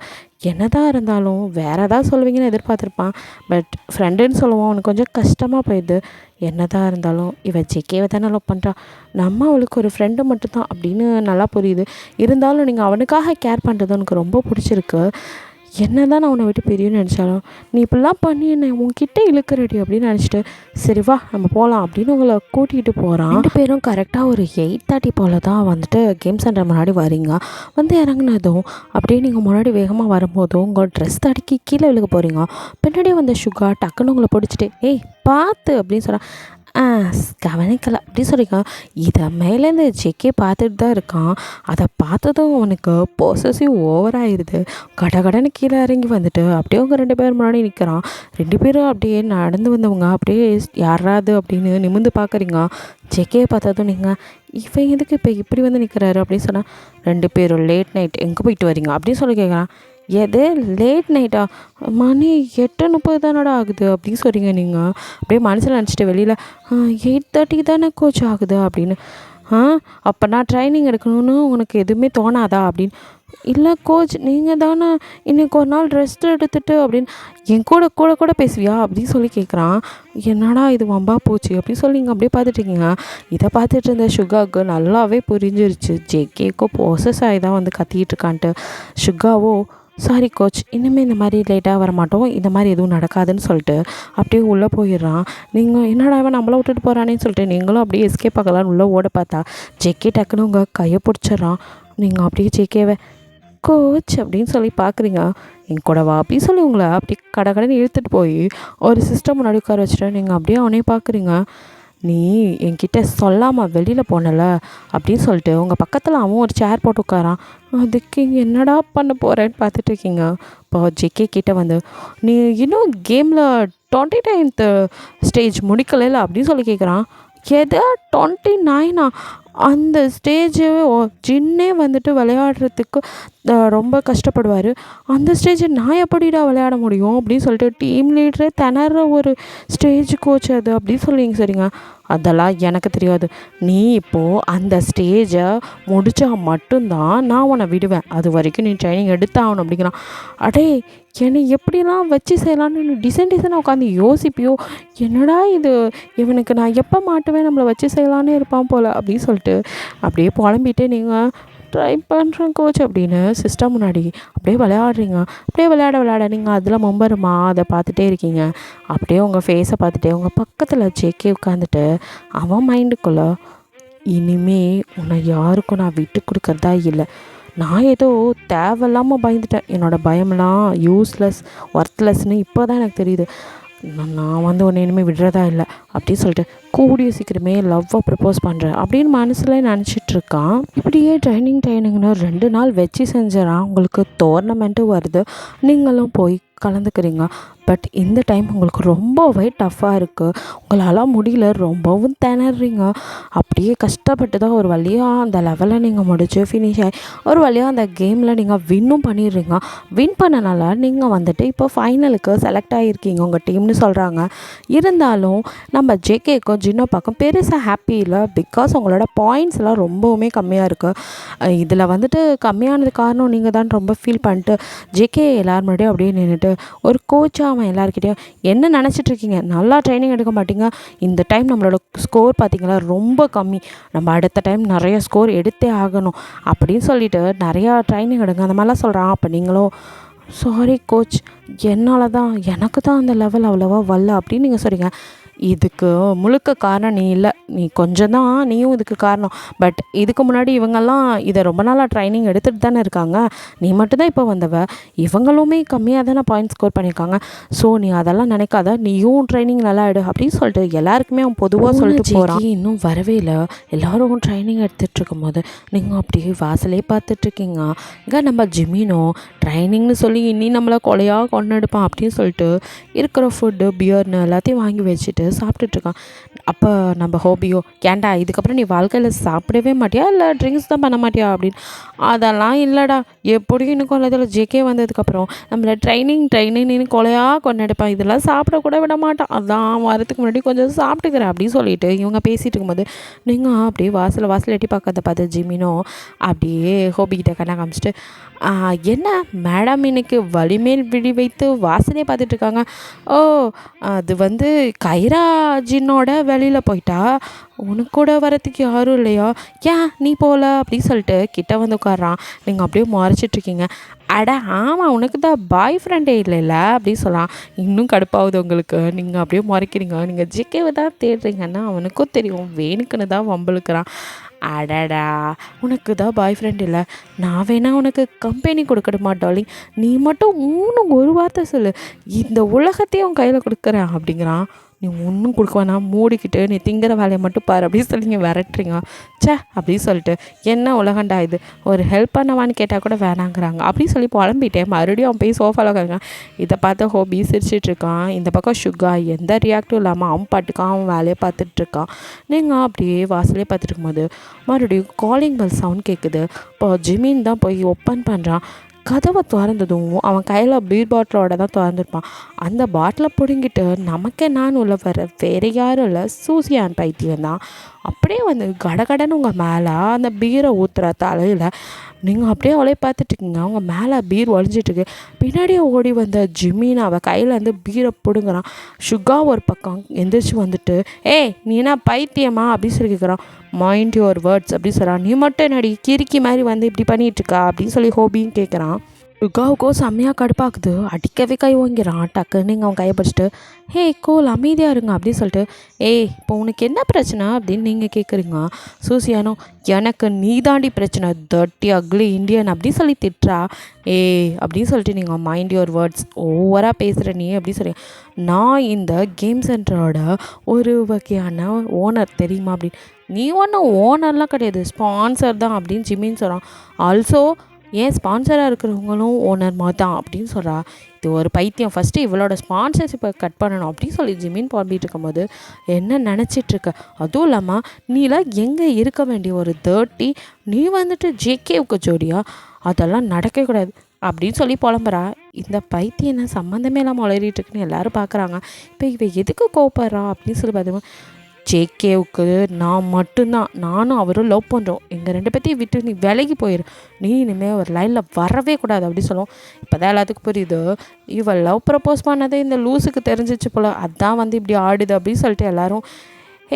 என்னதான் இருந்தாலும் வேறு ஏதாவது சொல்லுவீங்கன்னு எதிர்பார்த்துருப்பான், பட் ஃப்ரெண்டுன்னு சொல்லுவோம் அவனுக்கு கொஞ்சம் கஷ்டமாக போயிடுது. என்னதான் இருந்தாலும் இவன் ஜேகேவை தானே லவ் பண்ணுறா, நம்ம அவளுக்கு ஒரு ஃப்ரெண்டு மட்டும்தான் அப்படின்னு நல்லா புரியுது. இருந்தாலும் நீங்கள் அவனுக்காக கேர் பண்ணுறது எனக்கு ரொம்ப பிடிச்சிருக்கு. என்ன தான் நான் உன்னை விட்டு பிரியும்னு நினச்சாலும் நீ இப்படிலாம் பண்ணி என்னை உன்கிட்ட இழுக்கிறடி அப்படின்னு நினச்சிட்டு, சரி வா நம்ம போகலாம் அப்படின்னு உங்களை கூட்டிகிட்டு போகிறான். 2 பேரும் கரெக்டாக ஒரு 8:30 போல் தான் வந்துட்டு கேம் சென்டர் முன்னாடி வரீங்க. வந்து இறங்குனதும் அப்படியே நீங்கள் முன்னாடி வேகமாக வரும்போதும் உங்கள் ட்ரெஸ் தடுக்கி கீழே விழுக போகிறீங்க. பின்னாடியே வந்த சுகா டக்குன்னு உங்களை பிடிச்சிட்டு, ஏய் பார்த்து அப்படின்னு சொல்கிறான். கவனிக்கலை அப்படின்னு சொல்லியிருக்கான். இதை மேலேருந்து ஜேகே பார்த்துட்டு தான் இருக்கான். அதை பார்த்ததும் அவனுக்கு பொசசிவ் ஓவராகிடுது. கடகடன்னு கீழே இறங்கி வந்துட்டு அப்படியே அவங்க 2 பேர் முன்னாடி நிற்கிறான். 2 பேரும் அப்படியே நடந்து வந்தவங்க அப்படியே யாராவது அப்படின்னு நிமிர்ந்து பார்க்குறீங்க. ஜேகேயை பார்த்ததும் நீங்கள் இவன் எதுக்கு இப்போ இப்படி வந்து நிற்கிறாரு அப்படின்னு சொன்னால், 2 பேரும் லேட் நைட் எங்கே போயிட்டு வரீங்க அப்படின்னு சொல்லி கேட்குறான். எது லேட் நைட்டா, மணி 8:30 தானடா ஆகுது அப்படின்னு சொல்கிறீங்க நீங்கள். அப்படியே மனசில் நினச்சிட்டு வெளியில் 8:30 தானே கோச் ஆகுது அப்படின்னு. அப்போ நான் ட்ரைனிங் எடுக்கணும்னு உனக்கு எதுவுமே தோணாதா அப்படின்னு. இல்லை கோச் நீங்கள் தானே இன்றைக்கி ஒரு நாள் ரெஸ்ட் எடுத்துகிட்டு அப்படின்னு என் கூட பேசுவியா அப்படின்னு சொல்லி கேட்குறான். என்னடா இது வம்பா போச்சு அப்படின்னு சொல்லி நீங்கள் அப்படியே பார்த்துட்ருக்கீங்க. இதை பார்த்துட்டு இருந்த சுகாவுக்கு நல்லாவே புரிஞ்சிருச்சு ஜேகேக்கோ ப்ரோசஸ் ஆகி தான் வந்து கத்திக்கிட்டு இருக்கான்ட்டு. சுகாவோ சாரி கோச், இனிமேல் இந்த மாதிரி லேட்டாக வர மாட்டோம், இந்த மாதிரி எதுவும் நடக்காதுன்னு சொல்லிட்டு அப்படியே உள்ளே போயிடுறான். நீங்கள் என்னடா இவன் நம்மளை விட்டுட்டு போகிறானேன்னு சொல்லிட்டு நீங்களும் அப்படியே எஸ்கேப் ஆகலான்னு உள்ளே ஓட பார்த்தா ஜெக்கே டக்குன்னு உங்கள் கையை பிடிச்சிட்றான். நீங்கள் அப்படியே ஜெக்கேவை கோச் அப்படின்னு சொல்லி பார்க்குறீங்க. என் கூட வா அப்படின்னு சொல்லி உங்களை அப்படி கடைன்னு இழுத்துட்டு போய் ஒரு சிஸ்டம் முன்னாடி உட்கார வச்சுட்டு நீங்கள் அப்படியே அவனே பார்க்குறீங்க. நீ என்கிட்ட சொல்லாமல் வெளியில் போனல அப்படின்னு சொல்லிட்டு உங்கள் பக்கத்தில் அவன் ஒரு சேர் போட்டு உட்காரான். அதுக்கு என்னடா பண்ண போகிறேன்னு பார்த்துட்டு இருக்கீங்க. இப்போ ஜெக்கே கிட்டே வந்து நீ இன்னும் கேமில் 29th ஸ்டேஜ் முடிக்கல அப்படின்னு சொல்லி கேட்குறான். எதை 29ஆ? அந்த ஸ்டேஜு ஜின்னே வந்துட்டு விளையாடுறதுக்கு ரொம்ப கஷ்டப்படுவார். அந்த ஸ்டேஜை நான் எப்படிடா விளையாட முடியும் அப்படின்னு சொல்லிட்டு டீம் லீடரே திணற ஒரு ஸ்டேஜ் கோச் அது அப்படின்னு சொல்லிங்க. சரிங்க, அதெல்லாம் எனக்கு தெரியாது. நீ இப்போது அந்த ஸ்டேஜை முடித்தா மட்டும்தான் நான் உன்னை விடுவேன். அது வரைக்கும் நீ ட்ரைனிங் எடுத்தாகணும் அப்படிங்கிறான். அடே, என்னை எப்படிலாம் வச்சு செய்யலான்னு டிசைனாக உட்காந்து யோசிப்பியோ? என்னடா இது, இவனுக்கு நான் எப்போ மாட்டுவேன், நம்மளை வச்சு செய்யலான்னு இருப்பான் போல் அப்படின்னு சொல்லிட்டு அப்படியே புலம்பிட்டு நீங்கள் ட்ரை பண்ணுறேன் கோச் அப்படின்னு சிஸ்டம் முன்னாடி அப்படியே விளையாடுறீங்க. அப்படியே விளையாட நீங்கள் அதில் மும்பருமா அதை பார்த்துட்டே இருக்கீங்க. அப்படியே உங்கள் ஃபேஸை பார்த்துட்டே உங்கள் பக்கத்தில் ஜெக்கே உட்காந்துட்டு அவன் மைண்டுக்குள்ளே இனிமே உன்னை யாருக்கும் நான் விட்டு கொடுக்கறதா இல்லை. நான் ஏதோ தேவையில்லாமல் பயந்துட்டேன். என்னோடய பயம்லாம் யூஸ்லெஸ் ஒர்த்லெஸ்ன்னு இப்போ தான் எனக்கு தெரியுது. நான் வந்து உன்னை இனிமேல் விடுறதா இல்லை அப்படின்னு சொல்லிட்டு கூடிய சீக்கிரமே லவ்வை ப்ரப்போஸ் பண்ணுறேன் அப்படின்னு மனசில் நினச்சிட்ருக்கான். இப்படியே ட்ரைனிங்னு 2 நாள் வச்சு செஞ்சிடறான். உங்களுக்கு டோர்னமெண்ட்டும் வருது, நீங்களும் போய் கலந்துக்கிறீங்க. பட் இந்த டைம் உங்களுக்கு ரொம்பவே டஃப்பாக இருக்குது. உங்களால் முடியல, ரொம்பவும் திணறீங்க. அப்படியே கஷ்டப்பட்டு தான் ஒரு வழியாக அந்த லெவலை நீங்கள் முடிச்சு ஃபினிஷ் ஆகி ஒரு வழியாக அந்த கேமில் நீங்கள் வின்னும் பண்ணிடுறீங்க. வின் பண்ணனால நீங்கள் வந்துட்டு இப்போ ஃபைனலுக்கு செலக்ட் ஆகியிருக்கீங்க உங்கள் டீம்னு சொல்கிறாங்க. இருந்தாலும் நம்ம ஜேகேக்கும் ஜின்னோப்பாக்கும் பெருசாக ஹாப்பி இல்லை. பிகாஸ் உங்களோட பாயிண்ட்ஸ்லாம் ரொம்பவுமே கம்மியாக இருக்குது. இதில் வந்துட்டு கம்மியானது காரணம் நீங்கள் தான் ரொம்ப ஃபீல் பண்ணிட்டு ஜேகே எல்லோரும் முன்னாடியும் அப்படியே நின்றுட்டு ஒரு கோச்சாக அவன் எல்லாருக்கிட்டையும் என்ன நினச்சிட்ருக்கீங்க, நல்லா ட்ரைனிங் எடுக்க மாட்டீங்க, இந்த டைம் நம்மளோட ஸ்கோர் பார்த்திங்களா ரொம்ப கம்மி, நம்ம அடுத்த டைம் நிறைய ஸ்கோர் எடுத்தே ஆகணும் அப்படின்னு சொல்லிட்டு நிறையா ட்ரைனிங் எடுங்க அந்த மாதிரிலாம் சொல்கிறான். அப்போ நீங்களும் சாரி கோச், என்னால் தான், எனக்கு தான் அந்த லெவல் அவ்வளோவா வரல அப்படின்னு நீங்கள் சொல்கிறீங்க. இதுக்கு முழுக்க காரணம் நீ இல்லை, நீ கொஞ்சம் தான் நீயும் இதுக்கு காரணம். பட் இதுக்கு முன்னாடி இவங்கெல்லாம் இதை ரொம்ப நாளாக ட்ரைனிங் எடுத்துகிட்டு தானே இருக்காங்க, நீ மட்டும்தான் இப்போ வந்தவ, இவங்களுமே கம்மியாக தானே பாயிண்ட் ஸ்கோர் பண்ணியிருக்காங்க. ஸோ நீ அதெல்லாம் நினைக்காத, நீயும் ட்ரைனிங் நல்லா எடு அப்படின்னு சொல்லிட்டு எல்லாருக்குமே அவன் பொதுவாக சொல்லிட்டு போகிறான். இன்னும் வரவே இல்லை, எல்லோரும் ட்ரைனிங் எடுத்துகிட்டு இருக்கும்போது நீங்கள் அப்படியே வாசலே பார்த்துட்ருக்கீங்க. இங்கே நம்ம ஜிமினோ ட்ரைனிங்னு சொல்லி இனி நம்மளை கொலையாக கொண்டு எடுப்பான் அப்படின்னு சொல்லிட்டு இருக்கிற ஃபுட்டு பியர்னு எல்லாத்தையும் வாங்கி வச்சுட்டு சாப்பிட்டுட்ருக்கான். அப்போ நம்ம ஹோபியோ, ஏன்டா இதுக்கப்புறம் நீ வாழ்க்கையில் சாப்பிடவே மாட்டியா இல்லை ட்ரிங்க்ஸ் தான் பண்ண மாட்டியா அப்படின்னு. அதெல்லாம் இல்லைடா, எப்படியும் இன்னும் கொள்ளதில் ஜேகே வந்ததுக்கப்புறம் நம்மளை ட்ரைனிங்னு கொலையாக கொண்டாடுப்பான், இதெல்லாம் சாப்பிடக்கூட விட மாட்டான், அதான் வரத்துக்கு முன்னாடி கொஞ்சம் சாப்பிட்டுக்கிறேன் அப்படின்னு சொல்லிட்டு இவங்க பேசிகிட்டு இருக்கும்போது நீங்கள் அப்படியே வாசல் எட்டி பார்க்கறத பார்த்து ஜிமினோ அப்படியே ஹோபிக்கிட்ட கண்ணா காமிச்சிட்டு என்ன மேடம் இன்னைக்கு வலிமேல் விழி வைத்து வாசலே பார்த்துட்ருக்காங்க. ஓ, அது வந்து கைராஜினோட வெளியில் போயிட்டா, உனக்கு கூட வரத்துக்கு யாரும் இல்லையா, ஏன் நீ போகல அப்படின்னு சொல்லிட்டு கிட்ட வந்து உட்காரான். நீங்கள் அப்படியே முறைச்சிட்ருக்கீங்க. அட ஆமாம், உனக்கு தான் பாய் ஃப்ரெண்டே இல்லைல்ல அப்படின்னு சொல்லலாம். இன்னும் கடுப்பாகுது உங்களுக்கு. நீங்கள் அப்படியே முறைக்கிறீங்க. நீங்கள் ஜிகேவை தான் தேடுறீங்கன்னா அவனுக்கும் தெரியும் வேணுக்குன்னு தான் வம்பளுக்கிறான். அடடா, உனக்கு தான் பாய் ஃப்ரெண்ட் இல்லை, நான் வேணா உனக்கு கம்பெனி கொடுக்கணுமா டார்லிங், நீ மட்டும் ஒரு வார்த்தை சொல்லு, இந்த உலகத்தையும் உன் கையில் கொடுக்குறேன் அப்படிங்கிறான். நீ ஒன்றும் கொடுக்க வேணாம், மூடிக்கிட்டு நீ திங்கிற வேலையை மட்டும் பாரு அப்படின்னு சொல்லி நீங்கள் விரட்டுறீங்க. அப்படின்னு சொல்லிட்டு என்ன உலகண்டா இது, ஒரு ஹெல்ப் பண்ணவான்னு கேட்டால் கூட வேணாங்கிறாங்க அப்படின்னு சொல்லி புலம்பிட்டேன். மறுபடியும் அவன் போய் சோஃபாவில் உட்காருங்க. இதை பார்த்து ஹோபி சிரிச்சிட்ருக்கான். இந்த பக்கம் சுகா எந்த ரியாக்டும் இல்லாமல் அவன் பாட்டுக்கான் அவன் வேலையை பார்த்துட்ருக்கான். நீங்கள் அப்படியே வாசலே பார்த்துட்டு இருக்கும்போது மறுபடியும் காலிங் பெல் சவுண்ட் கேட்குது. இப்போ ஜிமின் தான் போய் ஓப்பன் பண்ணுறான். கதவை திறந்ததும் அவன் கையில் பீர் பாட்டிலோட தான் திறந்துருப்பான். அந்த பாட்டிலை பிடுங்கிட்டு நமக்கே நான் உள்ள வர வேறு யாரும் இல்லை, சூசியான் பைத்தியம் தான். அப்படியே வந்து கடகடன்னு உங்கள் மேலே அந்த பீரை ஊற்றுற தலையில் நீங்கள் அப்படியே அவளே பார்த்துட்ருக்கீங்க. அவங்க மேலே பீர் ஒழிஞ்சிட்ருக்கு. பின்னாடியே ஓடி வந்த ஜிமின் அவள் கையில் வந்து பீரை பிடுங்குறான். சுகா ஒரு பக்கம் எந்திரிச்சு வந்துட்டு நீ என்ன பைத்தியமா அப்படின்னு சொல்லி கேட்குறான். மைண்ட் யுவர் வேர்ட்ஸ் அப்படி சொல்கிறான். நீ மட்டும் என்னடி கிறுக்கி மாதிரி வந்து இப்படி பண்ணிகிட்ருக்கா அப்படின்னு சொல்லி ஹோபின்னு கேட்குறான். ருகாவுக்கோ செம்மையாக கடுப்பாக்குது. அடிக்கவே கை வாங்கிறான். டக்குன்னு நீங்கள் அவன் கையை பிடிச்சிட்டு ஹே கோல் அமைதியாக இருங்க அப்படின்னு சொல்லிட்டு ஏய் இப்போ உனக்கு என்ன பிரச்சனை அப்படின்னு நீங்கள் கேட்குறீங்க. சூசியானோ எனக்கு நீ தாண்டி பிரச்சனை தர்ட்டி அக்லி இண்டியன் அப்படின்னு சொல்லி திட்டுறா. ஏய் அப்படின்னு சொல்லிட்டு நீங்கள் மைண்ட் யுவர் வேர்ட்ஸ் ஓவராக பேசுகிற நீ அப்படின்னு சொல்லி நான் இந்த கேம் சென்டரோட ஒரு வகையான ஓனர் தெரியுமா அப்படின்னு. நீ ஒன்றும் ஓனர்லாம் கிடையாது, ஸ்பான்சர் தான் அப்படின்னு ஜிம்மின்னு சொல்கிறான். ஆல்சோ ஏன் ஸ்பான்சராக இருக்கிறவங்களும் ஓனர் மாதிரி தான் அப்படின்னு சொல்கிறா. இது ஒரு பைத்தியம். ஃபஸ்ட்டு இவளோட ஸ்பான்சர்ஷிப்பை கட் பண்ணணும் அப்படின்னு சொல்லி ஜிமின் புலம்பிகிட்டு இருக்கும்போது என்ன நினச்சிட்ருக்க? அதுவும் இல்லாமல் நீலாம் எங்கே இருக்க வேண்டிய ஒரு 30 நீ வந்துட்டு ஜேகேவுக்கு ஜோடியா? அதெல்லாம் நடக்கவே கூடாது அப்படின்னு சொல்லி புலம்புறா. இந்த பைத்தியம் என்ன சம்மந்தமே இல்லாமல் உளறிட்டுருக்குன்னு எல்லோரும் பார்க்குறாங்க. இப்போ இவ எதுக்கு கோப்படுறா அப்படின்னு சொல்லி பார்த்தோம். ஜேகேவுக்கு நான் மட்டும்தான், நானும் அவரும் லவ் பண்ணுறோம். எங்கள் 2 பேத்தையும் விட்டு நீ விலகி போயிரு, நீ இனிமேல் ஒரு லைனில் வரவே கூடாது அப்படின்னு சொல்லுவோம். இப்போ தான் எல்லாத்துக்கும் புரியுது இவள் லவ் ப்ரப்போஸ் பண்ணதே இந்த லூஸுக்கு தெரிஞ்சிச்சு போல், அதான் வந்து இப்படி ஆடுது அப்படின்னு சொல்லிட்டு எல்லோரும்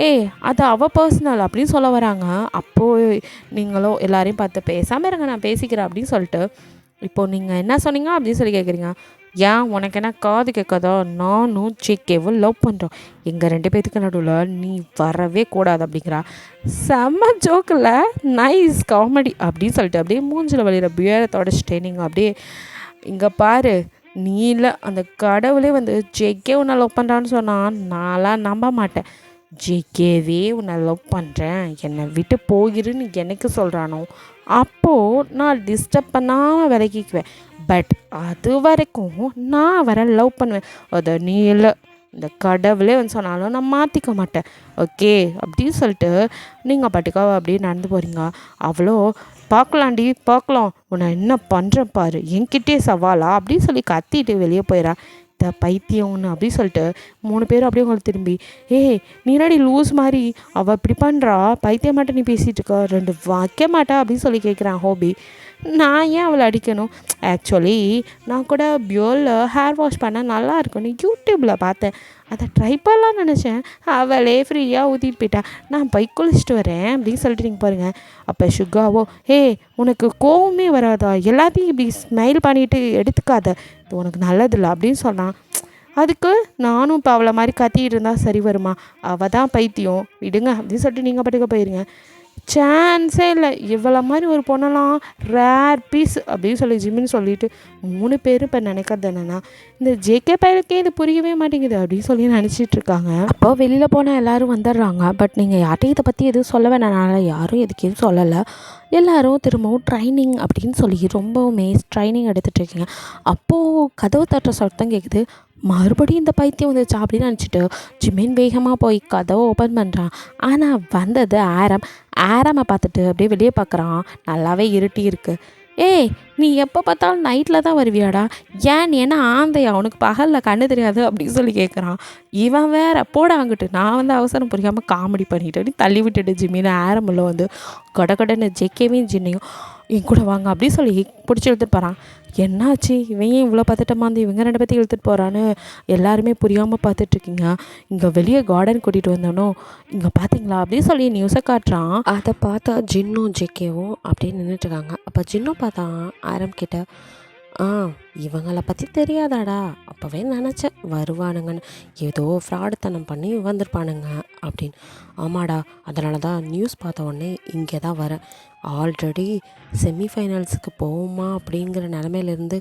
ஏய் அது அவள் பர்சனல் அப்படின்னு சொல்ல வராங்க. அப்போது நீங்களும் எல்லாரையும் பார்த்து பேசாமல் இருங்க நான் பேசிக்கிறேன் அப்படின்னு சொல்லிட்டு இப்போது நீங்கள் என்ன சொன்னீங்க அப்படின்னு சொல்லி கேட்குறீங்க. ஏன் உனக்கு என்ன காது கேட்காதா? நானும் ஜேகேவும் லவ் பண்ணுறோம், எங்கள் 2 பேத்துக்கு நடுவில் நீ வரவே கூடாது அப்படிங்கிறா. செம்ம ஜோக்கில் நைஸ் காமெடி அப்படின்னு சொல்லிட்டு அப்படியே மூஞ்சில் வழிகிற பியரை தொடச்சிட்டே நீங்கள் அப்படியே இங்கே பாரு நீ இல்லை அந்த கடவுளே வந்து ஜேகே உன்னை லவ் பண்ணுறான்னு சொன்னால் நான்லாம் நம்ப மாட்டேன். ஜேகேவே உன்னை லவ் பண்ணுறேன் என்னை விட்டு போகிருன்னு எனக்கு சொல்கிறானோ அப்போது நான் டிஸ்டர்ப் பண்ணாமல் விலகிக்குவேன். பட் அது வரைக்கும் நான் அவரை லவ் பண்ணுவேன். அதை நீ இல்லை இந்த கடவுளே வந்து சொன்னாலும் நான் மாற்றிக்க மாட்டேன் ஓகே அப்படின்னு சொல்லிட்டு நீங்கள் பாட்டுக்காக அப்படியே நடந்து போகிறீங்க. அவ்வளோ பார்க்கலாண்டி பார்க்கலாம் உன்னை என்ன பண்ணுறேன் பாரு என்கிட்டே சவாலா அப்படின்னு சொல்லி கத்திட்டு வெளியே போயிடா. இந்த பைத்தியம் ஒன்று அப்படின்னு சொல்லிட்டு 3 பேரும் அப்படியே உங்களுக்கு திரும்பி ஏய் நீனாடி லூஸ் மாதிரி அவள் இப்படி பண்ணுறா பைத்தியம் மாட்ட நீ பேசிகிட்டு இருக்கா 2 வைக்க மாட்டா அப்படின்னு சொல்லி கேட்குறான் ஹோபி. நான் ஏன் அவளை அடிக்கணும்? ஆக்சுவலி நான் கூட பியோரில் ஹேர் வாஷ் பண்ண நல்லா இருக்குன்னு யூடியூப்பில் பார்த்தேன், அதை ட்ரை பண்ணலான்னு நினச்சேன். அவளே ஃப்ரீயாக ஊற்றிட்டு போயிட்டா, நான் போய் குளிச்சுட்டு வரேன் அப்படின்னு சொல்லிட்டு நீங்கள் பாருங்கள். அப்போ சுகாவோ உனக்கு கோவமே வராதா? எல்லாத்தையும் இப்படி ஸ்மைல் பண்ணிட்டு எடுத்துக்காத, இது உனக்கு நல்லதில்லை அப்படின்னு சொன்னான். அதுக்கு நானும் இப்போ அவளை மாதிரி கத்திட்டு இருந்தால் சரி வருமா? அவள் தான் பைத்தியம் விடுங்க அப்படின்னு சொல்லிட்டு நீங்கள் பாட்டுக்க போயிருங்க. சான்ஸே இல்லை, இவ்வளோ மாதிரி ஒரு பொண்ணெல்லாம் ரேர் பீஸ் அப்படின்னு சொல்லி ஜிம்மின்னு சொல்லிட்டு 3 பேரும் இப்போ நினைக்கிறது என்னென்னா இந்த ஜேகே பையனுக்கே இது புரியவே மாட்டேங்குது அப்படின்னு சொல்லி நினச்சிட்டு இருக்காங்க. அப்போ வெளியில் போனால் எல்லோரும் வந்துடுறாங்க. பட் நீங்கள் யார்ட்டையும் இதை பற்றி எதுவும் சொல்ல வேணாம், யாரும் எதுக்கு எதுவும் சொல்லலை. எல்லோரும் திரும்பவும் ட்ரைனிங் அப்படின்னு சொல்லி ரொம்பவுமே ட்ரைனிங் எடுத்துகிட்டு இருக்கீங்க. அப்போது கதவு தட்டுற சத்தம் கேட்குது. மறுபடியும் இந்த பைத்தியம் வந்துச்சா அப்படின்னு நினச்சிட்டு ஜிமின் வேகமாக போய் கதவை ஓப்பன் பண்ணுறான். ஆனால் வந்தது ஆரமை பார்த்துட்டு அப்படியே வெளியே பார்க்குறான். நல்லாவே இருட்டி இருக்குது. ஏய் நீ எப்போ பார்த்தாலும் நைட்டில் தான் வருவியாடா? ஏன் நீ என்ன ஆந்தையா, அவனுக்கு பகலில் கண்ணு தெரியாது அப்படின்னு சொல்லி கேட்குறான். இவன் வேற போட அங்கிட்டு நான் வந்து அவசரம் புரியாமல் காமெடி பண்ணிட்டு நீ தள்ளி விட்டுட்டு ஜிம்மின்னு ஆரம்பில் வந்து கடன்னு ஜேகேவையும் ஜின்னையும் என் கூட வாங்க அப்படின்னு சொல்லி பிடிச்சி இழுத்துட்டு போகிறான். என்னாச்சு இவன் ஏன் இவ்வளோ பார்த்துட்டமா வந்து இவங்க 2 பேர்த்தையும் இழுத்துட்டு போகிறான்னு எல்லாருமே புரியாமல் பார்த்துட்ருக்கீங்க. இங்கே வெளியே கார்டன் கூட்டிகிட்டு வந்தோனோ இங்கே பார்த்தீங்களா அப்படின்னு சொல்லி நியூஸை காட்டுறான். அதை பார்த்தா ஜின்னும் ஜேகேவும் அப்படியே நின்றுட்டுருக்காங்க. அப்போ ஜின்னும் பார்த்தா ஆரம்பிக்கிட்ட இவங்களை பற்றி தெரியாதாடா, அப்போவே நினச்சேன் வருவானுங்கன்னு, ஏதோ ஃப்ராடுத்தனம் பண்ணி வந்திருப்பானுங்க அப்படின்னு. ஆமாடா, அதனால தான் நியூஸ் பார்த்த உடனே இங்கே தான் வரேன். ஆல்ரெடி செமிஃபைனல்ஸுக்கு போகுமா அப்படிங்கிற நிலமையிலேருந்து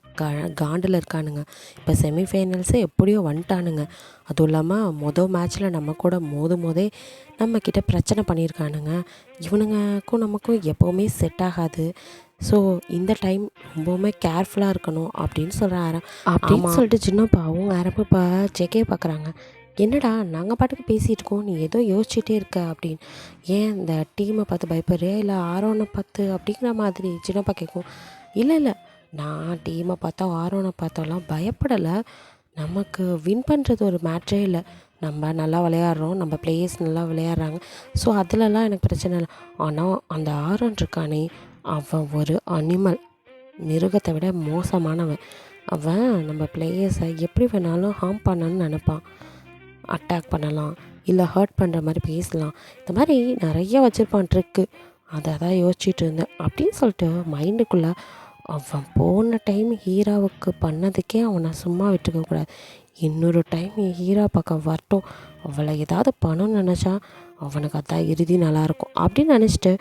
காண்டில் இருக்கானுங்க. இப்போ செமிஃபைனல்ஸே எப்படியோ வந்துட்டானுங்க. அதுவும் இல்லாமல் மேட்ச்சில் நம்ம கூட மோதே நம்மக்கிட்ட பிரச்சனை பண்ணியிருக்கானுங்க. இவனுங்களுக்கும் நமக்கும் எப்போவுமே செட் ஆகாது. ஸோ இந்த டைம் ரொம்பவுமே கேர்ஃபுல்லாக இருக்கணும் அப்படின்னு சொல்கிறாரு. அப்படின்னு சொல்லிட்டு சின்னப்பாவும் ஆரம்பு இப்போ ஜேகே பார்க்குறாங்க. என்னடா நாங்கள் பாட்டுக்கு பேசிகிட்டு இருக்கோம், நீ ஏதோ யோசிச்சுட்டே இருக்க அப்படின்னு. ஏன் இந்த டீமை பார்த்து பயப்படுறியா இல்லை ஆரோனை பார்த்து அப்படிங்கிற மாதிரி சின்னப்பா கேட்கும். இல்லை நான் டீமை பார்த்தா ஆரோனை பார்த்தோம்லாம் பயப்படலை. நமக்கு வின் பண்ணுறது ஒரு மேட்ரே இல்லை. நம்ம நல்லா விளையாடுறோம், நம்ம பிளேயர்ஸ் நல்லா விளையாடுறாங்க. ஸோ அதிலலாம் எனக்கு பிரச்சனை இல்லை. ஆனால் அந்த ஆரோன் இருக்கானே அவன் ஒரு அனிமல், மிருகத்தை விட மோசமானவன். அவன் நம்ம பிளேயர்ஸை எப்படி வேணாலும் ஹார்ம் பண்ணணும்னு நினப்பான். அட்டாக் பண்ணலாம், இல்லை ஹர்ட் பண்ணுற மாதிரி பேசலாம், இந்த மாதிரி நிறைய வச்சுருப்பான் ட்ரிக்கு. அதை தான் யோசிச்சுட்டு இருந்தேன் அப்படின்னு சொல்லிட்டு மைண்டுக்குள்ளே அவன் போன டைம் ஹீராவுக்கு பண்ணதுக்கே அவனை சும்மா விட்டுக்கக்கூடாது. இன்னொரு டைம் ஹீரா பக்கம் வரட்டும், அவளை ஏதாவது பண்ணணும்னு நினச்சா அவனுக்கு அதான் இறுதி நல்லாயிருக்கும் அப்படின்னு நினச்சிட்டு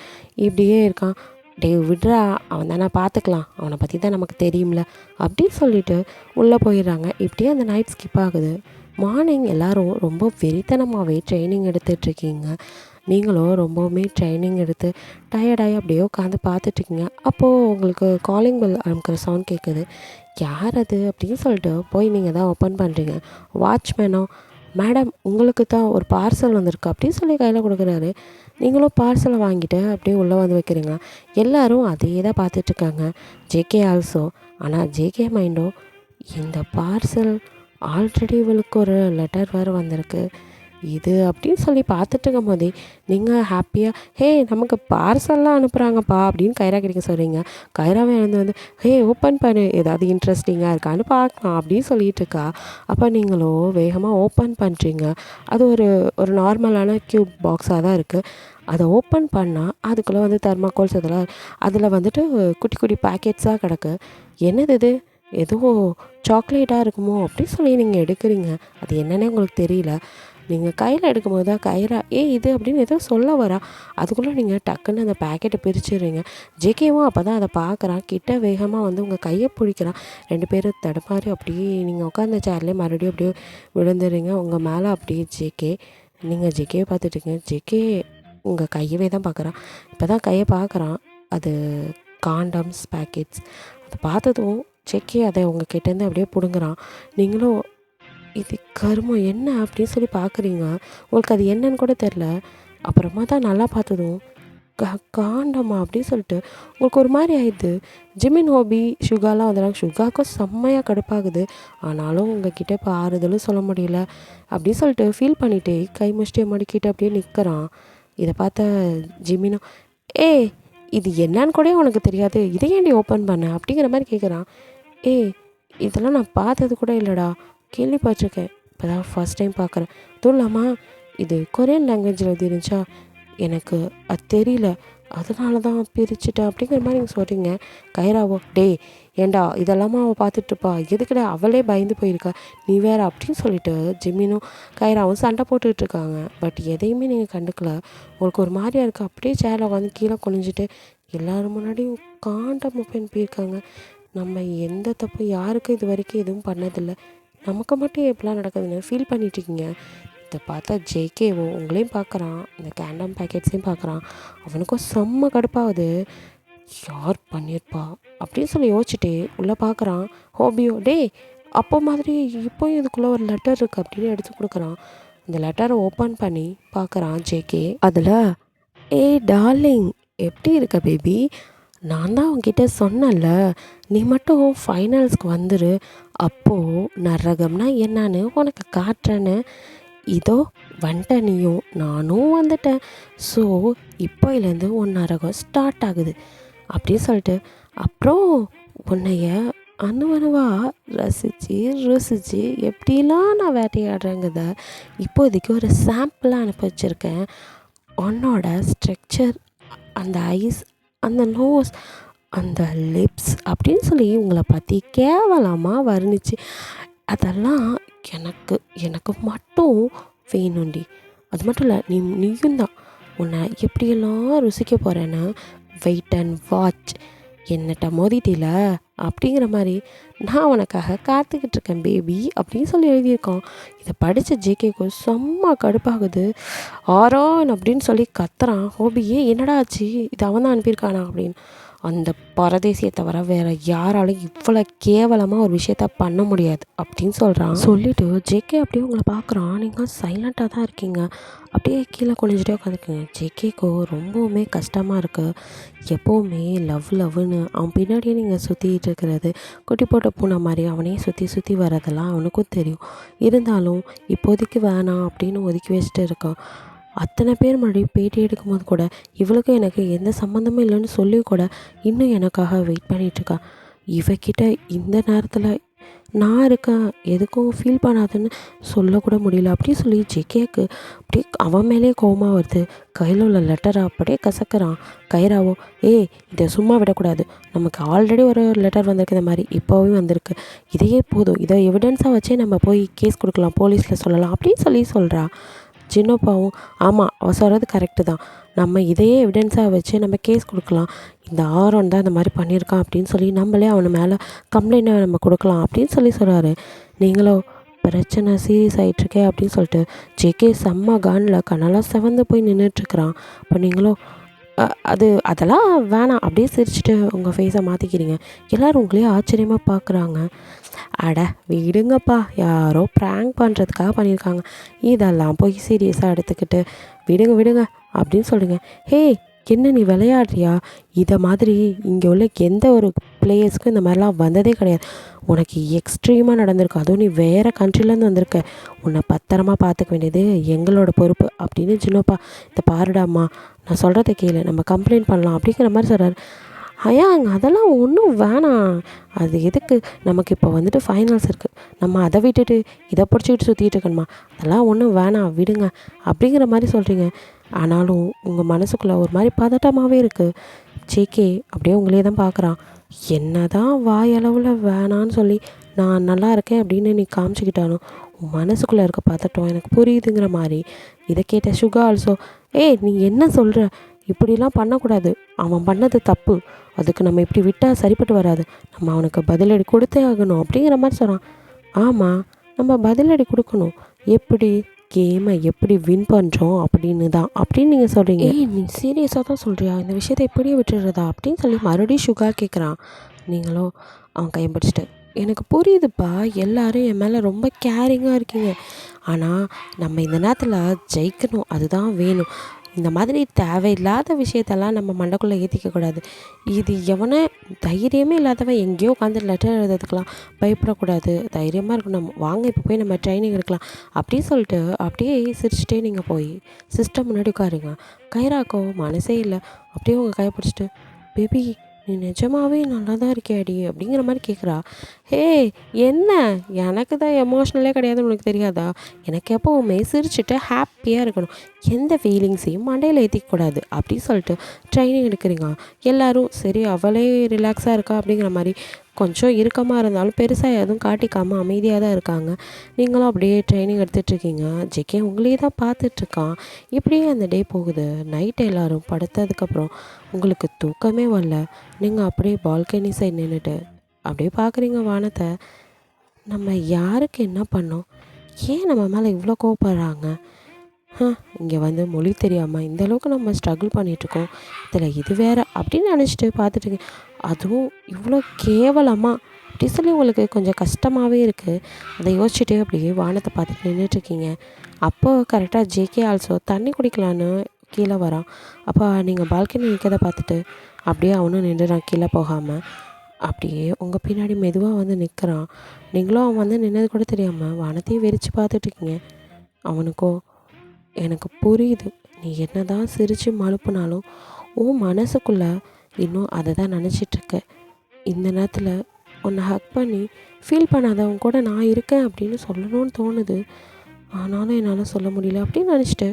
இப்படியே இருக்கான். டே விட்றா, அவன் தானே பார்த்துக்கலாம், அவனை பற்றி தான் நமக்கு தெரியும்ல அப்படின்னு சொல்லிட்டு உள்ளே போயிடுறாங்க. இப்படியே அந்த நைட் ஸ்கிப் ஆகுது. மார்னிங் எல்லோரும் ரொம்ப வெறித்தனமாகவே ட்ரைனிங் எடுத்துகிட்ருக்கீங்க. நீங்களும் ரொம்பவுமே ட்ரைனிங் எடுத்து டயர்டாகி அப்படியே உட்காந்து பார்த்துட்ருக்கீங்க. அப்போது உங்களுக்கு காலிங் பெல் அமுக்கிற சவுண்ட் கேட்குது. யார் அது அப்படின்னு சொல்லிட்டு போய் நீங்கள் தான் ஓப்பன் பண்ணுறீங்க. வாட்ச்மேனோ, மேடம் உங்களுக்கு தான் ஒரு பார்சல் வந்திருக்கு அப்படின்னு சொல்லி கையில் கொடுக்குறாரு. நீங்களும் பார்சலை வாங்கிட்டு அப்படியே உள்ளே வந்து வைக்கிறீங்க. எல்லோரும் அதே தான் பார்த்துட்ருக்காங்க, ஜேகே ஆல்சோ. ஆனால் ஜேகே மைண்டோ, இந்த பார்சல் ஆல்ரெடி இவளுக்கு ஒரு லெட்டர் வேறு வந்திருக்கு இது அப்படின்னு சொல்லி பார்த்துட்டு இருக்கும் போதே நீங்கள் ஹாப்பியாக, ஹே நமக்கு பார்சல்லாம் அனுப்புகிறாங்கப்பா அப்படின்னு கைரா கிடைக்க சொல்கிறீங்க. கைராவே வந்து ஹே ஓப்பன் பண்ணு, ஏதாவது இன்ட்ரெஸ்டிங்காக இருக்கான்னு பார்க்கலாம் அப்படின்னு சொல்லிட்டு இருக்கா. அப்போ நீங்களும் வேகமாக ஓப்பன் பண்ணுறீங்க. அது ஒரு நார்மலான க்யூப் பாக்ஸாக தான் இருக்குது. அதை ஓப்பன் பண்ணால் அதுக்குள்ளே வந்து தெர்மாக்கோல்ஸ் அதில் வந்துட்டு குட்டி குட்டி பேக்கெட்ஸாக கிடக்கு. என்னது இது, ஏதோ சாக்லேட்டாக இருக்குமோ அப்படின்னு சொல்லி நீங்கள் எடுக்கிறீங்க. அது என்னன்னே உங்களுக்கு தெரியல. நீங்கள் கையில் எடுக்கும்போது தான் கைரா இது அப்படின்னு ஏதோ சொல்ல வரா. அதுக்குள்ளே நீங்கள் டக்குன்னு அந்த பேக்கெட்டை பிரிச்சுடுறீங்க. ஜேகேவும் அப்போ தான் அதை பார்க்குறான். கிட்ட வேகமாக வந்து உங்கள் கையை பிடிக்கிறான். 2 பேரும் தடுமாறி அப்படியே நீங்கள் உட்காந்த சேர்லேயே மறுபடியும் அப்படியே விழுந்துடுறீங்க. உங்கள் மேலே அப்படியே ஜேகே. நீங்கள் ஜேகேவை பார்த்துட்ருக்கீங்க. ஜேகே உங்கள் கையவே தான் பார்க்குறான். இப்போ தான் கையை பார்க்குறான். அது காண்டம்ஸ் பேக்கெட்ஸ். அதை பார்த்ததும் ஜேகே அதை உங்கள் கிட்டேருந்து அப்படியே பிடுங்குறான். நீங்களும் இது கருமம் என்ன அப்படின்னு சொல்லி பார்க்குறீங்க. உங்களுக்கு அது என்னன்னு கூட தெரில. அப்புறமா தான் நல்லா பார்த்ததும் காண்டமா அப்படின்னு சொல்லிட்டு உங்களுக்கு ஒரு மாதிரி ஆயிடுது. ஜிமின் ஹோபி சுகாலாம் வந்துடுறாங்க. சுகாவுக்கும் செம்மையாக கடுப்பாகுது. ஆனாலும் உங்ககிட்ட இப்போ ஆறுதலும் சொல்ல முடியல அப்படின்னு சொல்லிட்டு ஃபீல் பண்ணிவிட்டு கை முஷ்டியை மடிக்கிட்டு அப்படியே நிற்கிறான். இதை பார்த்த ஜிமினும், இது என்னன்னு கூட உனக்கு தெரியாது, இதை ஏன்டி ஓப்பன் பண்ண அப்படிங்கிற மாதிரி கேட்குறான். இதெல்லாம் நான் பார்த்தது கூட இல்லைடா, கேள்விப்பட்டிருக்கேன், இப்போ தான் ஃபஸ்ட் டைம் பார்க்குறேன். அதுவும் இல்லாமல் இது கொரியன் லாங்குவேஜில் எழுதிருந்துச்சா, எனக்கு அது தெரியல, அதனால தான் பிரிச்சுட்டேன் அப்படிங்கிற மாதிரி நீங்கள் சொல்கிறீங்க. கைராவோ, ஏண்டா இதெல்லாமா அவள் பார்த்துட்ருப்பா, எதுக்குடா அவளே பயந்து போயிருக்கா, நீ வேறு அப்படின்னு சொல்லிட்டு ஜிம்மினும் கைராவும் சண்டை போட்டுக்கிட்டு இருக்காங்க. பட் எதையுமே நீங்கள் கண்டுக்கல. உங்களுக்கு ஒரு மாதிரியாக இருக்குது. அப்படியே சேரில் உட்காந்து கீழே குனிஞ்சிட்டு எல்லோரும் முன்னாடியும் காண்டம் ஓப்பன் போயிருக்காங்க. நம்ம எந்த தப்பும் யாருக்கும் இது வரைக்கும் எதுவும் பண்ணதில்லை, நமக்கு மட்டும் எப்படிலாம் நடக்குதுன்னு ஃபீல் பண்ணிட்டுருக்கீங்க. இதை பார்த்தா ஜேகேவோ உங்களையும் பார்க்குறான், இந்த கேண்டம் பேக்கெட்ஸையும் பார்க்குறான். அவனுக்கும் செம்ம கடுப்பாகுது. யார் பண்ணியிருப்பா அப்படின்னு சொல்லி யோசிச்சுட்டு உள்ளே பார்க்குறான். ஹோபியோ, அப்போ மாதிரி இப்போயும் இதுக்குள்ளே ஒரு லெட்டர் இருக்குது அப்படின்னு எடுத்து கொடுக்குறான். அந்த லெட்டரை ஓப்பன் பண்ணி பார்க்குறான் ஜேகே. அதில், டார்லிங் எப்படி இருக்க பேபி, நான் தான் உங்ககிட்ட சொன்னேன்ல, நீ மட்டும் ஃபைனல்ஸ்க்கு வந்துரு, அப்போது நரகம்னா என்னன்னு உனக்கு காட்டுறேன்னு. இதோ வந்துட்ட, நீயும் நானும் வந்துட்டேன். ஸோ இப்போலேருந்து உன் நரகம் ஸ்டார்ட் ஆகுது அப்படின்னு சொல்லிட்டு அப்புறம் உன்னைய அணுவணுவாக ருசித்து எப்படிலாம் நான் வேட்டையாடுறேங்கிறத இப்போதைக்கு ஒரு சாம்பிளாக அனுப்பி வச்சுருக்கேன். உன்னோட ஸ்ட்ரக்சர், அந்த ஐஸ், அந்த நோஸ், அந்த லிப்ஸ் அப்படின்னு சொல்லி உங்களை பற்றி கேவலமாக வர்ணிச்சு அதெல்லாம் எனக்கு மட்டும் வேணும்டி. அது மட்டும் இல்லை, நீயும் தான் உன்னை எப்படியெல்லாம் ருசிக்க போகிறேன்னு வெயிட் அண்ட் வாட்ச். என்னட்ட மோதிட்டில அப்படிங்கிற மாதிரி நான் உனக்காக காத்துக்கிட்டு இருக்கேன் பேபி அப்படின்னு சொல்லி எழுதியிருக்கோம். இதை படித்த ஜேகேக்கு செம்ம கடுப்பாகுது. ஆரான் அப்படின்னு சொல்லி கத்துறான். ஹோபியே என்னடா ஆச்சு, இது அவன் தான் அனுப்பியிருக்கானா அப்படின்னு. அந்த பரதேசியை தவிர வேறு யாராலும் இவ்வளோ கேவலமாக ஒரு விஷயத்த பண்ண முடியாது அப்படின்னு சொல்கிறான். சொல்லிவிட்டு ஜேகே அப்படியே உங்களை பார்க்குறான். நீங்கள் சைலண்ட்டாக தான் இருக்கீங்க, அப்படியே கீழே குனிஞ்சிட்டே உட்காந்துக்குங்க. ஜேகேக்கோ ரொம்பவுமே கஷ்டமாக இருக்குது. எப்போவுமே லவ்னு அவன் பின்னாடியே நீங்கள் சுற்றிட்டு இருக்கிறது, குட்டி போட்ட பூனை மாதிரி அவனையே சுற்றி வரதெல்லாம் அவனுக்கும் தெரியும். இருந்தாலும் இப்போதைக்கு வேணாம் அப்படின்னு ஒதுக்கி வச்சுட்டு இருக்கான். அத்தனை பேர் முன்னாடி பேட்டி எடுக்கும்போது கூட இவளுக்கும் எனக்கு எந்த சம்மந்தமும் இல்லைன்னு சொல்லி கூட இன்னும் எனக்காக வெயிட் பண்ணிகிட்ருக்கா. இவகிட்ட இந்த நேரத்தில் நான் இருக்கேன், எதுக்கும் ஃபீல் பண்ணாதுன்னு சொல்லக்கூட முடியல. அப்படியே சொல்லி ஜேகேக்கு அப்படியே அவன் மேலே கோவமாக வருது. கையில் உள்ள லெட்டரை அப்படியே கசக்கிறான். கைராவோ, ஏய் இதை சும்மா விடக்கூடாது, நமக்கு ஆல்ரெடி ஒரு லெட்டர் வந்திருக்கு, இந்த மாதிரி இப்போவே வந்திருக்கு, இதையே போதும், இதை எவிடன்ஸாக வச்சே நம்ம போய் கேஸ் கொடுக்கலாம், போலீஸில் சொல்லலாம் அப்படின்னு சொல்கிறா. சின்னப்பாவும் ஆமாம் அவ சொல்கிறது கரெக்டு தான், நம்ம இதையே எவிடன்ஸாக வச்சு நம்ம கேஸ் கொடுக்கலாம், இந்த ஆரோன் தான் இந்த மாதிரி பண்ணியிருக்கான் அப்படின்னு சொல்லி நம்மளே அவனை மேலே கம்ப்ளைண்ட்டை நம்ம கொடுக்கலாம் அப்படின்னு சொல்கிறாரு. நீங்களோ பிரச்சனை சீரியஸ் ஆகிட்டுருக்கே அப்படின்னு சொல்லிட்டு ஜேகே செம்ம கானில் கண்ணெல்லாம் செவந்து போய் நின்றுட்டுருக்குறான். இப்போ நீங்களோ அதெல்லாம் வேணாம் அப்படியே சிரிச்சுட்டு உங்கள் ஃபேஸை மாற்றிக்கிறீங்க. எல்லோரும் உங்களே ஆச்சரியமாக பார்க்குறாங்க. அட விடுங்கப்பா, யாரோ ப்ராங்க் பண்ணுறதுக்காக பண்ணியிருக்காங்க, இதெல்லாம் போய் சீரியஸாக எடுத்துக்கிட்டு விடுங்க விடுங்க அப்படின்னு சொல்லுங்க. ஹே என்ன நீ விளையாடுறியா? இதை மாதிரி இங்கே உள்ள எந்த ஒரு பிளேயர்ஸ்க்கும் இந்த மாதிரிலாம் வந்ததே கிடையாது. உனக்கு எக்ஸ்ட்ரீமாக நடந்திருக்கு, அதுவும் நீ வேறு கண்ட்ரிலேருந்து வந்திருக்க, உன்னை பத்திரமா பார்த்துக்க வேண்டியது எங்களோட பொறுப்பு அப்படின்னு சின்னப்பா. இந்த பாருடாம்மா, நான் சொல்கிறத கேளு, நம்ம கம்ப்ளைண்ட் பண்ணலாம் அப்படிங்கிற மாதிரி சொல்கிறாரு. ஐயா அங்கே அதெல்லாம் ஒன்றும் வேணாம், அது எதுக்கு, நமக்கு இப்போ வந்துட்டு ஃபைனல்ஸ் இருக்குது, நம்ம அதை விட்டுட்டு இதை பிடிச்சிக்கிட்டு சுற்றிட்டு இருக்கணுமா, அதெல்லாம் ஒன்றும் வேணாம் விடுங்க அப்படிங்கிற மாதிரி சொல்கிறீங்க. ஆனாலும் உங்கள் மனசுக்குள்ளே ஒரு மாதிரி பதட்டமாகவே இருக்குது. ஜேகே அப்படியே உங்களே தான் பார்க்குறான். என்ன தான் வாயளவில் வேணான்னு சொல்லி நான் நல்லா இருக்கேன் அப்படின்னு நீ காமிச்சிக்கிட்டாலும் உன் மனசுக்குள்ளே இருக்க பதட்டம் எனக்கு புரியுதுங்கிற மாதிரி. இதை கேட்ட சுகா ஆல்சோ, ஏய் நீ என்ன சொல்கிற, இப்படிலாம் பண்ணக்கூடாது, அவன் பண்ணது தப்பு, அதுக்கு நம்ம இப்படி விட்டால் சரிப்பட்டு வராது, நம்ம அவனுக்கு பதிலடி கொடுத்தே ஆகணும் அப்படிங்கிற மாதிரி சொல்கிறான். ஆமாம் நம்ம பதிலடி கொடுக்கணும், எப்படி, கேமை எப்படி வின் பண்ணுறோம் அப்படின்னு தான் அப்படின்னு நீங்கள் சொல்கிறீங்க. ஏய் நீ சீரியஸாக தான் சொல்கிறியா, இந்த விஷயத்தை எப்படியே விட்டுடுறதா அப்படின்னு சொல்லி மறுபடியும் சுகா கேட்குறான். நீங்களோ அவன் கையை பிடிச்சிட்டு, எனக்கு புரியுதுப்பா, எல்லோரும் என் மேலே ரொம்ப கேரிங்காக இருக்கீங்க, ஆனால் நம்ம இந்த நேரத்தில் ஜெயிக்கணும், அதுதான் வேணும், இந்த மாதிரி தேவையில்லாத விஷயத்தெல்லாம் நம்ம மண்டைக்குள்ளே ஏற்றிக்கக்கூடாது. இது எவனை தைரியமே இல்லாதவன் எங்கேயோ உட்காந்து லெட்டர் எழுதுறதுக்கெலாம் பயப்படக்கூடாது, தைரியமாக இருக்கணும், வாங்க இப்போ போய் நம்ம ட்ரைனிங் எடுக்கலாம் அப்படின்னு சொல்லிட்டு அப்படியே சிரிச்சுட்டே நீங்கள் போய் சிஸ்டம் முன்னாடி உட்காருங்க. கைராக்கோ மனசே இல்லை, அப்படியே உங்கள் கையை பிடிச்சிட்டு, பேபி நீ நிஜமாவே நல்லா தான் இருக்கியாடி அப்படிங்கிற மாதிரி கேட்குறா. ஹே என்ன, எனக்கு தான் எமோஷ்னலே கிடையாதுன்னு உனக்கு தெரியாதா, எனக்கு எப்போவுமே சிரிச்சுட்டு ஹாப்பியாக இருக்கணும், எந்த ஃபீலிங்ஸையும் மண்டையில் ஏற்றிக்கூடாது அப்படின்னு சொல்லிட்டு ட்ரைனிங் எடுக்கிறீங்க. எல்லோரும் சரி அவளே ரிலாக்ஸாக இருக்கா அப்படிங்கிற மாதிரி கொஞ்சம் இறுக்கமாக இருந்தாலும் பெருசாக எதுவும் காட்டிக்காமல் அமைதியாக தான் இருக்காங்க. நீங்களும் அப்படியே ட்ரைனிங் எடுத்துகிட்ருக்கீங்க. ஜேகே உங்களே தான் பார்த்துட்ருக்கான். இப்படியே அந்த டே போகுது. நைட்டு எல்லோரும் படுத்ததுக்கப்புறம் உங்களுக்கு தூக்கமே வரல. நீங்கள் அப்படியே பால்கனி சைடு நின்றுட்டு அப்படியே பார்க்குறீங்க வானத்தை. நம்ம யாருக்கு என்ன பண்ணோம், ஏன் நம்ம மேலே இவ்வளோ கோவப்படுறாங்க, இங்கே வந்து மொழி தெரியாமல் இந்தளவுக்கு நம்ம ஸ்ட்ரகிள் பண்ணிகிட்ருக்கோம், இதில் இது வேறு அப்படின்னு நினச்சிட்டு பார்த்துட்டுருக்கேன், அதுவும் இவ்வளோ கேவலமாக அப்படி சொல்லி உங்களுக்கு கொஞ்சம் கஷ்டமாகவே இருக்குது. அதை யோசிச்சுட்டு அப்படியே வானத்தை பார்த்துட்டு நின்றுட்டுருக்கீங்க. அப்போ கரெக்டாக ஜேகே ஆல்சோ தண்ணி குடிக்கலான்னு கீழே வரான். அப்போ நீங்கள் பால்கனி நிற்கிறத பார்த்துட்டு அப்படியே அவனும் நின்றுறான் கீழே போகாமல். அப்படியே உங்கள் பின்னாடி மெதுவாக வந்து நிற்கிறான். நீங்களும் அவன் வந்து நின்னது கூட தெரியாமல் வானத்தையும் வெறிச்சு பார்த்துட்ருக்கீங்க. அவனுக்கோ எனக்கு புரியுது, நீ என்ன தான் சிரித்து மழுப்புனாலும் உன் மனசுக்குள்ளே இன்னும் அதை தான் நினச்சிட்ருக்க. இந்த நேரத்தில் உன்னை ஹக் பண்ணி ஃபீல் பண்ணாதவன் கூட நான் இருக்கேன் அப்படின்னு சொல்லணும்னு தோணுது, ஆனாலும் என்னால் சொல்ல முடியல அப்படின்னு நினச்சிட்டு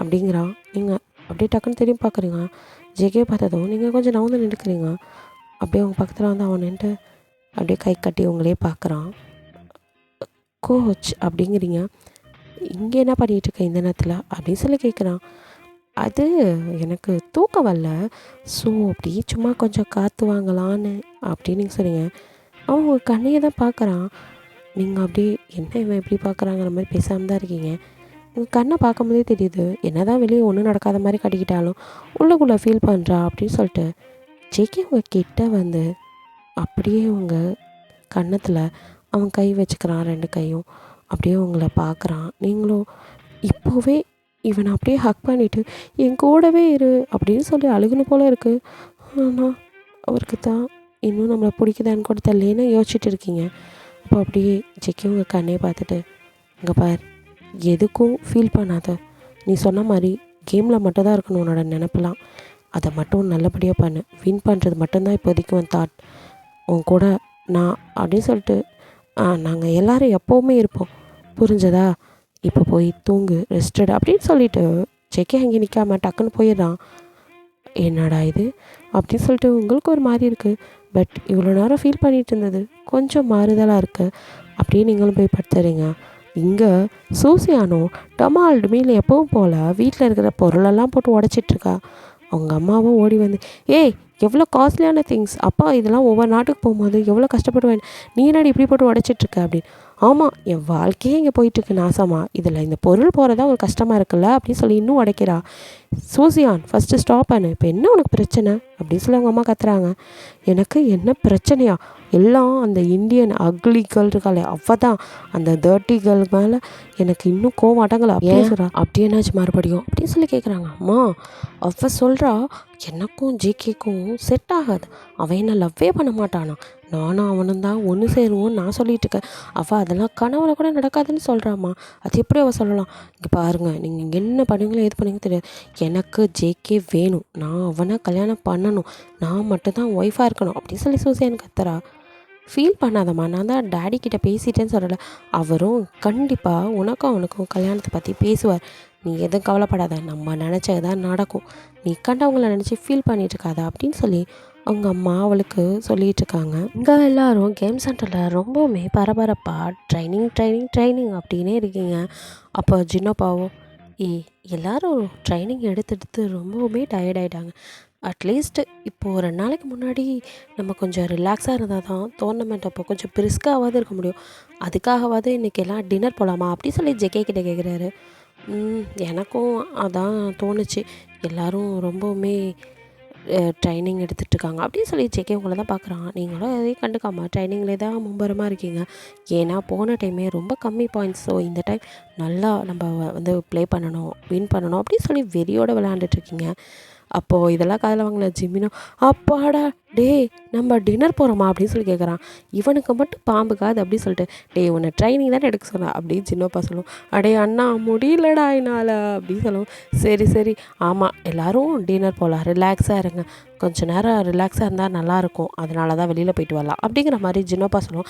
அப்படிங்கிறான். நீங்கள் அப்படியே டக்குன்னு திரும்பி பார்க்குறீங்க. ஜேகே பார்த்ததும் நீங்கள் கொஞ்சம் நவுந்து நின்றுக்கிறீங்க. அப்படியே உங்கள் பக்கத்தில் வந்து அவன் நின்று அப்படியே கை கட்டி உங்களே பார்க்குறான். கோச் அப்படிங்கிறீங்க, இங்கே என்ன பண்ணிகிட்ருக்க இந்த நேரத்தில் அப்படின்னு சொல்லி கேட்குறான். அது எனக்கு தூக்கம் வரல, ஸோ அப்படி சும்மா கொஞ்சம் காற்று வாங்கலான்னு அப்படின்னு நீங்கள் சொன்னீங்க. அவன் உங்கள் கண்ணையை தான் பார்க்குறான். நீங்கள் அப்படி என்ன இவன் எப்படி பார்க்குறாங்கிற மாதிரி பேசாமல் தான் இருக்கீங்க. உங்கள் கண்ணை பார்க்கும்போதே தெரியுது, என்ன தான் வெளியே ஒன்றும் நடக்காத மாதிரி கட்டிக்கிட்டாலும் உள்ளுக்குள்ளே ஃபீல் பண்ணுறா அப்படின்னு சொல்லிட்டு ஜேகே உங்கள் கிட்ட வந்து அப்படியே உங்கள் கன்னத்தில் அவன் கை வச்சுக்கிறான், 2 கையும் அப்படியே உங்களை பார்க்குறான். நீங்களும் இப்போவே இவனை அப்படியே ஹக் பண்ணிவிட்டு என் கூடவே இரு அப்படின்னு சொல்லி அழுகணும் போல் இருக்குது. ஆனால் அவருக்கு தான் இன்னும் நம்மளை பிடிக்குதான்னு கூட தெரியலேன்னு யோசிச்சுட்டு இருக்கீங்க. அப்போ அப்படியே ஜெக்கி உங்கள் கண்ணே பார்த்துட்டு, இங்கே பார், எதுக்கும் ஃபீல் பண்ணாத, நீ சொன்ன மாதிரி கேமில் மட்டும் தான் இருக்கணும் உன்னோட நினப்பெல்லாம், அதை மட்டும் நல்லபடியாக பண்ணு, வின் பண்ணுறது மட்டும்தான் இப்போதைக்கு உன் தாட், உன் கூட நான் அப்படின்னு சொல்லிட்டு நாங்கள் எல்லோரும் எப்போவுமே இருப்போம், புரிஞ்சதா? இப்போ போய் தூங்கு, ரெஸ்டட் அப்படின்னு சொல்லிட்டு ஜேகே அங்கே நிற்காம டக்குன்னு போயிடுறான். என்னடா இது அப்படின்னு சொல்லிட்டு உங்களுக்கு ஒரு மாதிரி இருக்குது, பட் இவ்வளோ நேரம் ஃபீல் பண்ணிகிட்டு இருந்தது கொஞ்சம் மாறுதலாக இருக்குது. அப்படியே நீங்களும் போய் படுத்துறீங்க. இங்கே சூசியானோ டமால் டுமீல் எப்பவும் போல் வீட்டில் இருக்கிற பொருளெல்லாம் போட்டு உடச்சிட்ருக்கா. அவங்க அம்மாவும் ஓடி வந்து, ஏய் எவ்வளோ காஸ்ட்லியான திங்ஸ், அப்பா இதெல்லாம் ஒவ்வொரு நாட்டுக்கு போகும்போது எவ்வளோ கஷ்டப்படுவேன், நீ என்னடி இப்படி போட்டு உடச்சிட்ருக்க அப்படின்னு. ஆமாம், என் வாழ்க்கையே இங்கே போயிட்டுருக்கு நாசமாக, இதில் இந்த பொருள் போகிறதா உங்களுக்கு கஷ்டமாக இருக்குல்ல அப்படின்னு சொல்லி இன்னும் உடைக்கிறா. சூசியான் ஃபஸ்ட்டு ஸ்டாப் பண்ணு, இப்போ என்ன உனக்கு பிரச்சனை அப்படின்னு சொல்லி அவங்க அம்மா கத்துறாங்க. எனக்கு என்ன பிரச்சனையா, எல்லாம் அந்த இந்தியன் அக்லி கேர்ள் இருக்காளே அவ தான், அந்த டர்ட்டி கேர்ள் மேலே எனக்கு இன்னும் கோவம் அடங்கலை அப்படின்னு சொல்கிறா. அப்படி என்னாச்சு மறுபடியும் அப்படின்னு சொல்லி கேட்குறாங்க. அம்மா அவ சொல்கிறா, எனக்கும் ஜேகேக்கும் செட் ஆகாது, அவன் என்ன லவ்வே பண்ண மாட்டானா, நானும் அவனும் தான் ஒன்று சேருவோன்னு நான் சொல்லிட்டு இருக்கேன், அவள் அதெல்லாம் கனவுல கூட நடக்காதுன்னு சொல்கிறாம்மா. அது எப்படி அவள் சொல்லலாம்? இங்கே பாருங்கள், நீங்கள் என்ன பண்ணுவீங்களோ எது பண்ணுவீங்க தெரியாது, எனக்கு ஜேகே வேணும், நான் அவனை கல்யாணம் பண்ணணும், நான் மட்டும்தான் ஒய்ஃபாக இருக்கணும் அப்படின்னு சொல்லி சூசியான் கத்துறா. ஃபீல் பண்ணாதம்மா, நான் தான் டேடி கிட்டே பேசிட்டேன்னு சொல்லலை, அவரும் கண்டிப்பாக உனக்கும் அவனுக்கும் கல்யாணத்தை பற்றி பேசுவார், நீ எதுவும் கவலைப்படாத, நம்ம நினச்சது தான் நடக்கும், நீ கண்டவங்கள நினச்சி ஃபீல் பண்ணிட்டு இருக்காதா அப்படின்னு சொல்லி அவங்க அம்மா அவளுக்கு சொல்லிகிட்டு இருக்காங்க. இங்கே எல்லோரும் கேம் சென்டரில் ரொம்பவுமே பரபரப்பாக ட்ரைனிங் அப்படின்னே இருக்கீங்க. அப்போ ஜின்னோப்பாவோ, எல்லோரும் ட்ரைனிங் எடுத்து ரொம்பவுமே டயர்ட் ஆகிட்டாங்க, அட்லீஸ்ட் இப்போது 2 நாளைக்கு முன்னாடி நம்ம கொஞ்சம் ரிலாக்ஸாக இருந்தால் தான் டோர்னமெண்ட் அப்போ கொஞ்சம் பிரிஸ்காவது இருக்க முடியும், அதுக்காகவாவது இன்றைக்கி எல்லாம் டின்னர் போகலாமா அப்படி சொல்லி ஜேகே கிட்டே கேட்குறாரு. எனக்கும் அதான் தோணுச்சு, எல்லோரும் ரொம்பவுமே ட்ரைனிங் எடுத்துகிட்ருக்காங்க அப்படின்னு சொல்லி ஜேகே உங்களை தான் பார்க்குறான். நீங்களும் எதையும் கண்டுக்காமல் ட்ரைனிங்லே தான் மும்பரமாக இருக்கீங்க. ஏன்னா போன டைமே ரொம்ப கம்மி பாயிண்ட்ஸ், ஸோ இந்த டைம் நல்லா நம்ம வந்து ப்ளே பண்ணணும், வின் பண்ணணும் அப்படின்னு சொல்லி வெறியோடு விளையாண்டுட்ருக்கீங்க. அப்போது இதெல்லாம் காதில் வாங்கின ஜிமினோ, அப்பாடா டே நம்ம டின்னர் போகிறோமா அப்படின்னு சொல்லி கேட்குறான். இவனுக்கு மட்டும் பாம்பு காது அப்படின்னு சொல்லிட்டு, டே உன்னை ட்ரைனிங் தானே எடுக்க சொன்னான் அப்படின்னு சின்னப்பா சொல்லுவோம். அடே அண்ணா முடியலடா என்னால் அப்படின்னு சொல்லுவோம். சரி ஆமாம், எல்லோரும் டின்னர் போகலாம், ரிலாக்ஸாக இருங்க, கொஞ்சம் நேரம் ரிலாக்ஸாக இருந்தால் நல்லாயிருக்கும், அதனால தான் வெளியில் போயிட்டு வரலாம் அப்படிங்கிற மாதிரி ஜின்னப்பா சொல்லுவோம்.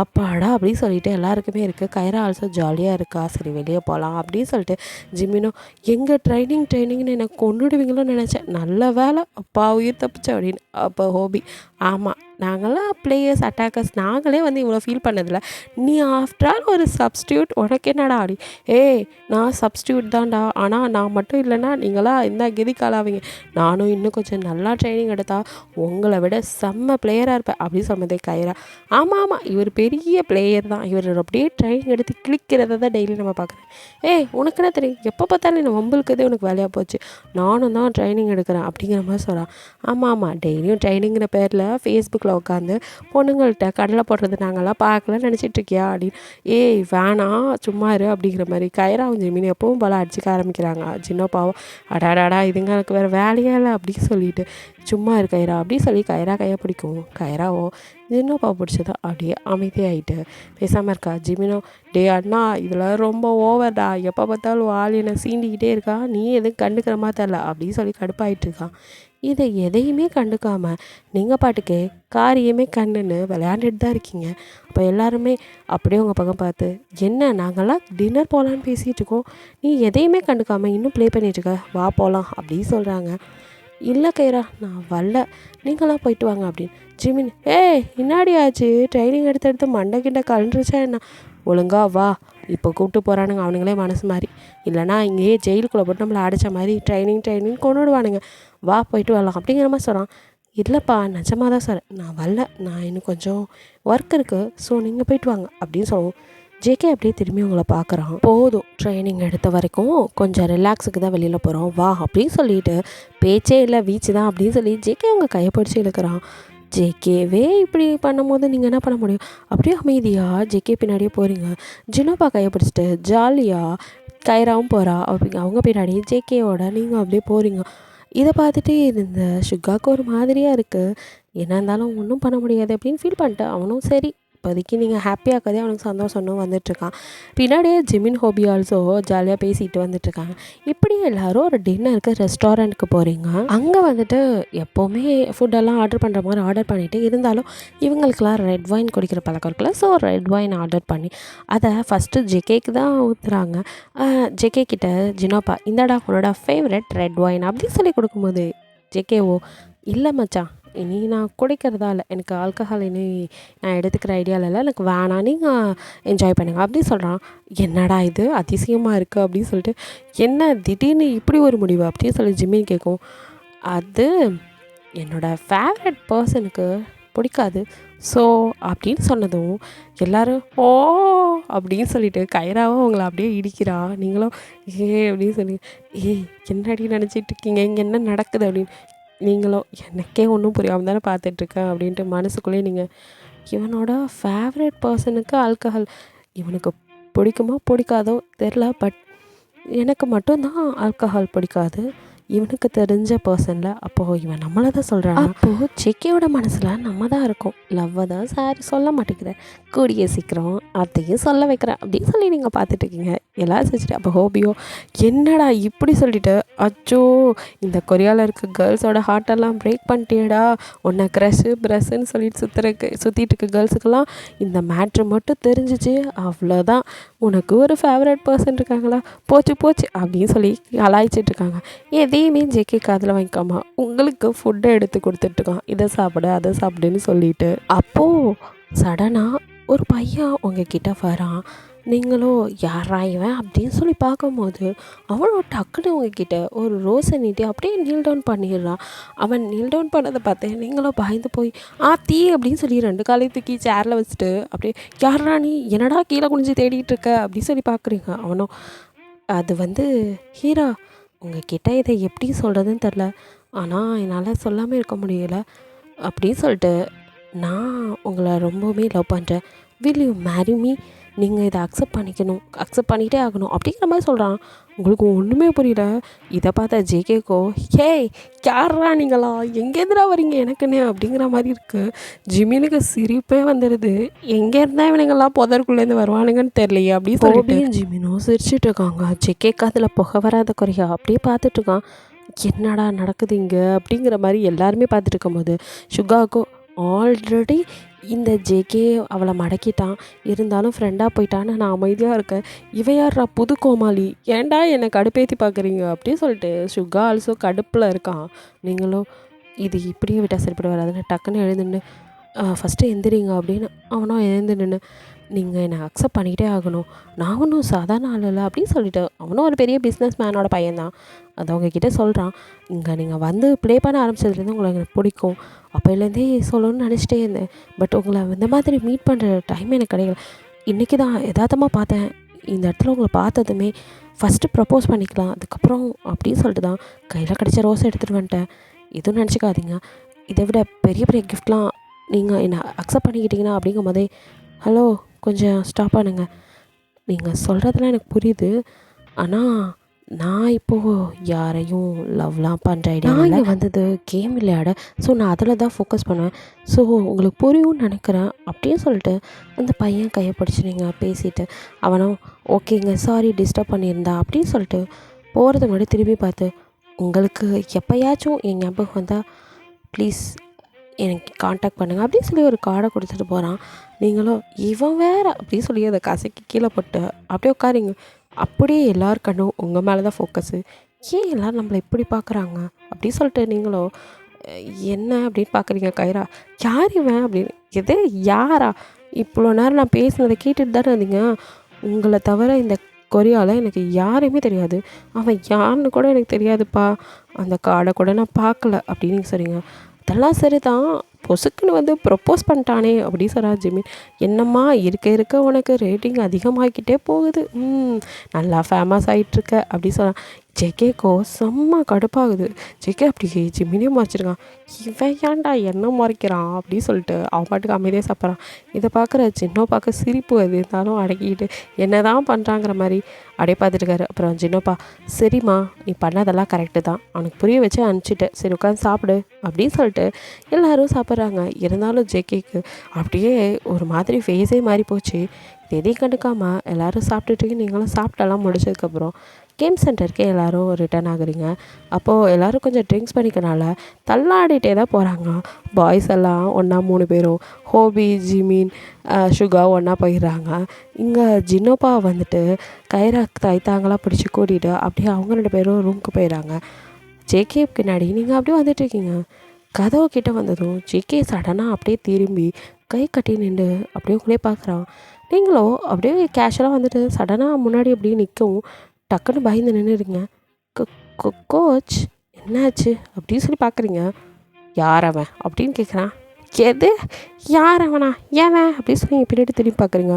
அப்பாடா அப்படின்னு சொல்லிட்டு எல்லாருக்குமே இருக்குது. கைரா ஆல்சோ ஜாலியாக இருக்கா, சரி வெளியே போகலாம் அப்படின்னு சொல்லிட்டு ஜிமினோ, எங்கள் ட்ரைனிங்னு எனக்கு கொண்டுடுவீங்களோன்னு நினச்சேன், நல்ல வேலை அப்பா உயிர் தப்பிச்ச அப்படின்னு. அப்போ ஹோபி, ஆமாம் நாங்களாம் பிளேயர்ஸ் அட்டாக்கர்ஸ், நாங்களே வந்து இவ்வளோ ஃபீல் பண்ணதில்ல, நீ ஆஃப்டர் ஆல் ஒரு சப்ஸ்டியூட், உனக்கு என்னடா அப்படி, நான் சப்ஸ்டியூட் தான்டா, ஆனால் நான் மட்டும் இல்லைன்னா நீங்களாம் இந்த கெதிக்காலாவீங்க, நானும் இன்னும் கொஞ்சம் நல்லா ட்ரைனிங் எடுத்தால் உங்களை விட செம்ம பிளேயராக இருப்பேன் அப்படின்னு சொன்னதே கைரா. ஆமாம் இவர் பெரிய பிளேயர் தான், இவர் அப்படியே ட்ரைனிங் எடுத்து கிளிக்கிறத தான் டெய்லி நம்ம பார்க்குறேன். உனக்கு என்ன தெரியும், எப்போ பார்த்தாலும் என்ன வம்புக்குதே உனக்கு வேலையாக போச்சு, நானும் தான் ட்ரைனிங் எடுக்கிறேன் அப்படிங்கிற மாதிரி சொல்கிறான். ஆமாம் டெய்லியும் ட்ரைனிங்கிற பேரில் ஃபேஸ்புக்கில் உட்காந்து பொண்ணுங்கள்கிட்ட கடலை போடுறது நாங்கள்லாம் பார்க்கலன்னு நினச்சிட்ருக்கியா அப்படின்னு. வேணாம் சும்மா இரு அப்படிங்கிற மாதிரி கைராவும் ஜெமினி எப்பவும் போல் அடிச்சுக்க ஆரம்பிக்கிறாங்க. சின்னப்பாவும் அடாடாடா இதுங்க எனக்கு வேறு வேலையே இல்லை அப்படின்னு சொல்லிட்டு, சும்மா இரு கைரா அப்படின்னு சொல்லி கைரா கையை பிடிக்கும். கைராவோ ஜின்னோப்பா பிடிச்சதா அப்படியே அமைதியாகிட்டு பேசாமல் இருக்கா. ஜிமினோ, டே அண்ணா இதெல்லாம் ரொம்ப ஓவர்டா, எப்போ பார்த்தாலும் ஆள் என்ன சீண்டிக்கிட்டே இருக்கா, நீ எதுவும் கண்டுக்கிற மாதிரி தெரில அப்படின்னு சொல்லி கடுப்பாயிட்டு இருக்கான். இதை எதையுமே கண்டுக்காமல் நீங்கள் பாட்டுக்கு காரியமே கண்ணுன்னு விளையாண்டுட்டு தான் இருக்கீங்க. அப்போ எல்லாருமே அப்படியே உங்கள் பக்கம் பார்த்து, என்ன நாங்கள்லாம் டின்னர் போகலான்னு பேசிகிட்டு இருக்கோம், நீ எதையுமே கண்டுக்காமல் இன்னும் ப்ளே பண்ணிகிட்ருக்க, வா போகலாம் அப்படின்னு சொல்கிறாங்க. இல்லை கைரா நான் வரல, நீங்களாம் போயிட்டு வாங்க அப்படின்னு. ஜிமின், என்னாடி ஆச்சு, ட்ரைனிங் எடுத்து மண்டை கிட்ட கலண்டுருச்சா என்ன, ஒழுங்கா வா, இப்போ கூப்பிட்டு போகிறானுங்க அவனுங்களே மனசு மாதிரி, இல்லைனா இங்கேயே ஜெயிலுக்குள்ளே போட்டு நம்மளை அடித்த மாதிரி ட்ரைனிங் கொண்டுடுவானுங்க, வா போயிட்டு வரலாம் அப்படிங்கிற மாதிரி சொல்கிறான். இல்லைப்பா நிஜமாக தான் சார், நான் வரல, நான் இன்னும் கொஞ்சம் ஒர்க் இருக்குது, ஸோ நீங்கள் போயிட்டு வாங்க அப்படின்னு சொல்லுவோம். ஜேகே அப்படியே திரும்பி உங்களை பார்க்குறான். போதும் ட்ரைனிங் எடுத்த வரைக்கும் கொஞ்சம் ரிலாக்ஸுக்கு தான் வெளியில் போகிறோம் வா அப்படின்னு சொல்லிட்டு, பேச்சே இல்லை வீச்சு தான் அப்படின்னு சொல்லி ஜேகே அவங்க கையை பிடிச்சி இழுக்கிறான். ஜேகேவே இப்படி பண்ணும்போது நீங்கள் என்ன பண்ண முடியும், அப்படியே அமைதியாக ஜேகே பின்னாடியே போகிறீங்க. ஜினோபா கையை பிடிச்சிட்டு ஜாலியாக கைராவும் போகிறா, அவங்க பின்னாடி ஜேகேவோட நீங்கள் அப்படியே போகிறீங்க. இதை பார்த்துட்டு இந்த சுகாவுக்கு ஒரு மாதிரியாக இருக்குது, என்ன இருந்தாலும் ஒன்றும் பண்ண முடியாது அப்படின்னு ஃபீல் பண்ணிட்டு அவனும் சரி இப்போதைக்கு நீங்கள் ஹாப்பியாக இருக்கதே அவனுக்கு சந்தோஷம்னு வந்துட்டுருக்கான். பின்னாடியே ஜிமின் ஹோபி ஆல்சோ ஜாலியாக பேசிட்டு வந்துட்டுருக்காங்க. இப்படி எல்லோரும் ஒரு டின்னருக்கு ரெஸ்டாரண்ட்டுக்கு போகிறீங்க. அங்கே வந்துட்டு எப்போவுமே ஃபுட்டெல்லாம் ஆர்டர் பண்ணுற மாதிரி ஆர்டர் பண்ணிவிட்டு இருந்தாலும் இவங்களுக்கெல்லாம் ரெட் வைன் குடிக்கிற பழக்கம் இருக்குல்ல. ஸோ ரெட் வைன் ஆர்டர் பண்ணி அதை ஃபஸ்ட்டு ஜெகேக்கு தான் ஊற்றுறாங்க. ஜெகே கிட்ட ஜினோப்பா இந்தாடா உன்னோட ஃபேவரட் ரெட் வைன் அப்படின்னு சொல்லி கொடுக்கும்போது ஜெகேவோ இல்லை மச்சான் இனி நான் குடிக்கிறதா இல்லை, எனக்கு ஆல்கஹால் இனி நான் எடுத்துக்கிற ஐடியாவில் இல்லை, எனக்கு வேணாம், நீங்கள் என்ஜாய் பண்ணுங்க அப்படி சொல்கிறான். என்னடா இது அதிசயமாக இருக்குது அப்படின்னு சொல்லிட்டு என்ன திடீர்னு இப்படி ஒரு முடிவு அப்படின்னு சொல்லி ஜிம்மின்னு கேட்கும். அது என்னோடய ஃபேவரட் பர்சனுக்கு பிடிக்காது ஸோ அப்படின்னு சொன்னதும் எல்லோரும் ஓ அப்படின்னு சொல்லிட்டு கைராவும் அவங்கள அப்படியே இடிக்கிறா. நீங்களும் அப்படின்னு சொல்லி என்னடி நினச்சிட்டு இருக்கீங்க, இங்கே என்ன நடக்குது அப்படின்னு நீங்களும் எனக்கே ஒன்றும் புரியாமல் தானே பார்த்துட்ருக்கேன் அப்படின்ட்டு மனசுக்குள்ளேயே நீங்கள் இவனோட ஃபேவரட் பர்சனுக்கு ஆல்கஹால் இவனுக்கு பிடிக்குமோ பிடிக்காதோ தெரில, பட் எனக்கு மட்டும்தான் ஆல்கஹால் பிடிக்காது, இவனுக்கு தெரிஞ்ச பர்சனில். அப்போது இவன் நம்மளை தான் சொல்கிறான். அப்போது ஜெகேயோட மனசில் நம்ம தான் இருக்கோம், லவ்வை தான் சாரி சொல்ல மாட்டேங்கிறேன், கூடிய சீக்கிரம் அதையும் சொல்ல வைக்கிறேன் அப்படின்னு சொல்லி நீங்கள் பார்த்துட்ருக்கீங்க. எல்லோரும் சிரிச்சிட்டு அப்போ ஹோபியோ என்னடா இப்படி சொல்லிட்டு அச்சோ இந்த கொரியாவில் இருக்க கேர்ள்ஸோட ஹார்ட்டெல்லாம் பிரேக் பண்ணிட்டேடா, உன்னை க்ரஷ்ஷு ப்ரெஷ்ஷுன்னு சொல்லிட்டு சுற்றிட்டு இருக்க கேர்ள்ஸுக்கெல்லாம் இந்த மேட்ரு மட்டும் தெரிஞ்சிச்சு அவ்வளோதான், உனக்கு ஒரு ஃபேவரட் பர்சன் இருக்காங்களா, போச்சு போச்சு அப்படின்னு சொல்லி அலாய்ச்சிட்ருக்காங்க. எதையுமே ஜெகே காதில் வாங்கிக்காமா உங்களுக்கு ஃபுட்டை எடுத்து கொடுத்துட்ருக்கான், இதை சாப்பிடு அதை சாப்பிடுன்னு சொல்லிட்டு. அப்போது சடனாக ஒரு பையன் உங்ககிட்ட வரான். நீங்களும் யாரா இவன் அப்படின்னு சொல்லி பார்க்கும்போது அவனோ டக்குன்னு உங்ககிட்ட ஒரு ரோஸை நீட்டி அப்படியே நீல் டவுன் பண்ணிடுறான். அவன் நீல் டவுன் பண்ணதை பார்த்தேன் நீங்களும் பயந்து போய் தீ அப்படின்னு சொல்லி 2 காலையும் தூக்கி சேரில் வச்சுட்டு அப்படியே யாரா நீ என்னடா கீழே குனிஞ்சு தேடிட்டு இருக்க அப்படின்னு சொல்லி பார்க்குறீங்க. அவனும் அது வந்து ஹீரா உங்ககிட்ட இதை எப்படி சொல்கிறதுன்னு தெரில, ஆனால் என்னால் சொல்லாமல் இருக்க முடியலை அப்படின்னு சொல்லிட்டு நான் உங்களை ரொம்பவுமே லவ் பண்ணுறேன், வில் யூ மேரி மீ, நீங்கள் இதை அக்செப்ட் பண்ணிகிட்டே ஆகணும் அப்படிங்கிற மாதிரி சொல்கிறான். உங்களுக்கு ஒன்றுமே புரியல. இதை பார்த்தா ஜேகேக்கோ ஹே யாரா நீங்களா எங்கேருந்துடா வரீங்க எனக்குன்னு அப்படிங்கிற மாதிரி இருக்குது. ஜிமினுக்கு சிரிப்பே வந்துடுது, எங்கே இருந்தால் இவனுங்கெல்லாம் புதற்குள்ளேருந்து வருவானுங்கன்னு தெரியலையே அப்படின்னு சொல்லிட்டு ஜிமினும் சிரிச்சிட்டு இருக்காங்க. ஜேகேக்கு அதில் புகை வராத குறையா அப்படியே பார்த்துட்ருக்கான். என்னடா நடக்குது இங்கே அப்படிங்கிற மாதிரி எல்லாருமே பார்த்துட்டு இருக்கும்போது சுகாக்கோ ஆல்ரெடி இந்த ஜேகே அவளை மடக்கிட்டான், இருந்தாலும் ஃப்ரெண்டாக போயிட்டான்னு நான் அமைதியாக இருக்கேன், இவ யாரா புது கோமாளி, ஏன்டா என்னை கடுப்பேற்றி பார்க்குறீங்க அப்படின்னு சொல்லிட்டு சுகா ஆல்சோ கடுப்பில் இருக்கான். நீங்களும் இது இப்படியே விட்டால் சரிப்பட்டு வராதுன்னு டக்குன்னு எழுந்துன்னு ஃபஸ்ட்டு எந்திரிங்க அப்படின்னு அவனும் எழுந்து நின்று நீங்கள் என்னை அக்செப்ட் பண்ணிக்கிட்டே ஆகணும், நான் ஒன்றும் சாதாரண ஆள் இல்லை அப்படின்னு சொல்லிட்டு அவனும் ஒரு பெரிய பிஸ்னஸ் மேனோட பையன்தான். அது அவங்கக்கிட்ட சொல்கிறான். இங்கே நீங்கள் வந்து ப்ளே பண்ண ஆரம்பிச்சதுலேருந்து உங்களுக்கு எனக்கு பிடிக்கும், அப்போலேருந்தே சொல்லணும்னு நினச்சிட்டே இருந்தேன், பட் உங்களை இந்த மாதிரி மீட் பண்ணுற டைம் எனக்கு கிடைக்கல, இன்றைக்கி தான் யதார்த்தமாக பார்த்தேன், இந்த இடத்துல உங்களை பார்த்ததுமே ஃபஸ்ட்டு ப்ரப்போஸ் பண்ணிக்கலாம் அதுக்கப்புறம் அப்படின்னு சொல்லிட்டு தான் கையில் கிடச்ச ரோஸை எடுத்துகிட்டு வந்துட்டேன், எதுவும் நினச்சிக்காதீங்க, இதை விட பெரிய பெரிய கிஃப்ட்லாம் நீங்கள் என்னை அக்செப்ட் பண்ணிக்கிட்டீங்கன்னா அப்படிங்கும் போதே ஹலோ கொஞ்சம் ஸ்டாப் பண்ணுங்க, நீங்கள் சொல்கிறதெல்லாம் எனக்கு புரியுது, ஆனால் நான் இப்போது யாரையும் லவ்லாம் பண்ணுற ஐடியா இங்கே வந்தது கேம் விளையாட, ஸோ நான் அதில் தான் ஃபோக்கஸ் பண்ணுவேன், ஸோ உங்களுக்கு புரியும்னு நினைக்கிறேன் அப்படின்னு சொல்லிட்டு அந்த பையன் கையை பிடிச்சி நீங்கள் பேசிவிட்டு அவனும் ஓகேங்க சாரி டிஸ்டர்ப் பண்ணியிருந்தா அப்படின்னு சொல்லிட்டு போகிறது முன்னாடி திரும்பி பார்த்து உங்களுக்கு எப்போயாச்சும் என் ஞாபகம் வந்தால் ப்ளீஸ் எனக்கு காண்டாக்ட் பண்ணுங்கள் அப்படின்னு சொல்லி ஒரு கார்டை கொடுத்துட்டு போகிறான். நீங்களும் இவன் வேறு அப்படின்னு சொல்லி அதை கசக்கி கீழே போட்டு அப்படியே உட்காரிங்க. அப்படியே எல்லார் கண்ணும் உங்கள் மேலே தான் ஃபோக்கஸு, ஏன் எல்லோரும் நம்மளை இப்படி பார்க்குறாங்க அப்படின்னு சொல்லிட்டு நீங்களும் என்ன அப்படின்னு பார்க்குறீங்க. கைரா யார் இவன் அப்படின்னு, எது யாரா இவ்வளோ நேரம் நான் பேசினதை கேட்டுட்டு தானே இருந்தீங்க, உங்களை தவிர இந்த கொரியாவில் எனக்கு யாரையுமே தெரியாது, அவன் யாருன்னு கூட எனக்கு தெரியாதுப்பா, அந்த கார்டை கூட நான் பார்க்கல அப்படின்னு நீங்கள் சொல்கிறீங்க. அதெல்லாம் சரி தான், பொசுக்குன்னு வந்து ப்ரப்போஸ் பண்ணிட்டானே அப்படின்னு சொல்கிறா ஜிமின். என்னம்மா இருக்க உனக்கு ரேட்டிங் அதிகமாகிக்கிட்டே போகுது, நல்லா ஃபேமஸ் ஆகிட்டுருக்க அப்படி சொல்கிறான். ஜேகேக்கோ செம்ம கடுப்பாகுது. ஜேகே அப்படி ஜிமினியும் மறைச்சிருக்கான். இவன் ஏன்டா என்ன மறைக்கிறான் அப்படின்னு சொல்லிட்டு அவன் பாட்டுக்கு அமைதியாக சாப்பிட்றான். இதை பார்க்குற சின்னோப்பாக்கு சிரிப்பு அது இருந்தாலும் அடக்கிட்டு என்ன தான் பண்ணுறாங்கிற மாதிரி அப்படியே பார்த்துட்டுருக்காரு. அப்புறம் சின்னோப்பா, சரிம்மா நீ பண்ணதெல்லாம் கரெக்டு தான், அவனுக்கு புரிய வச்சு அனுப்பிச்சிட்டேன், சரி உட்காந்து சாப்பிடு அப்படின்னு சொல்லிட்டு எல்லோரும் சாப்பிட்றாங்க. இருந்தாலும் ஜேகேக்கு அப்படியே ஒரு மாதிரி ஃபேஸே மாறி போச்சு. எதையும் கண்டுக்காமல் எல்லோரும் சாப்பிட்டுட்டு நீங்களும் சாப்பிட்டெல்லாம் முடிச்சதுக்கப்புறம் கேம் சென்டருக்கு எல்லோரும் ரிட்டர்ன் ஆகுறீங்க. அப்போது எல்லோரும் கொஞ்சம் ட்ரிங்க்ஸ் பண்ணிக்கனால தள்ளாடிட்டே தான் போகிறாங்க. பாய்ஸ் எல்லாம் ஒன்றா 3 பேரும் ஹோபி, ஜிமின், சுகா ஒன்றா போயிடுறாங்க. இங்கே ஜின்னோப்பா வந்துட்டு கைரா தைத்தாங்களாம் பிடிச்சி கூட்டிகிட்டு அப்படியே அவங்க 2 பேரும் ரூமுக்கு போயிடுறாங்க. ஜேகே பின்னாடி நீங்கள் அப்படியே வந்துட்டுருக்கீங்க. கதவு கிட்டே வந்ததும் ஜேகே சடனாக அப்படியே திரும்பி கை கட்டி நின்று அப்படியே உங்களே பார்க்குறான். நீங்களோ அப்படியே கேஷுவலாக வந்துட்டு சடனாக முன்னாடி அப்படியே நிற்கவும் டக்குன்னு பயந்து நின்றுடுங்க. கோச் என்னாச்சு அப்படின்னு சொல்லி பார்க்குறீங்க. யார் அவன் அப்படின்னு கேட்குறான். எது யார் அவனா ஏவன் அப்படின்னு சொல்லி பின்னாடி திரும்பி பார்க்குறீங்க.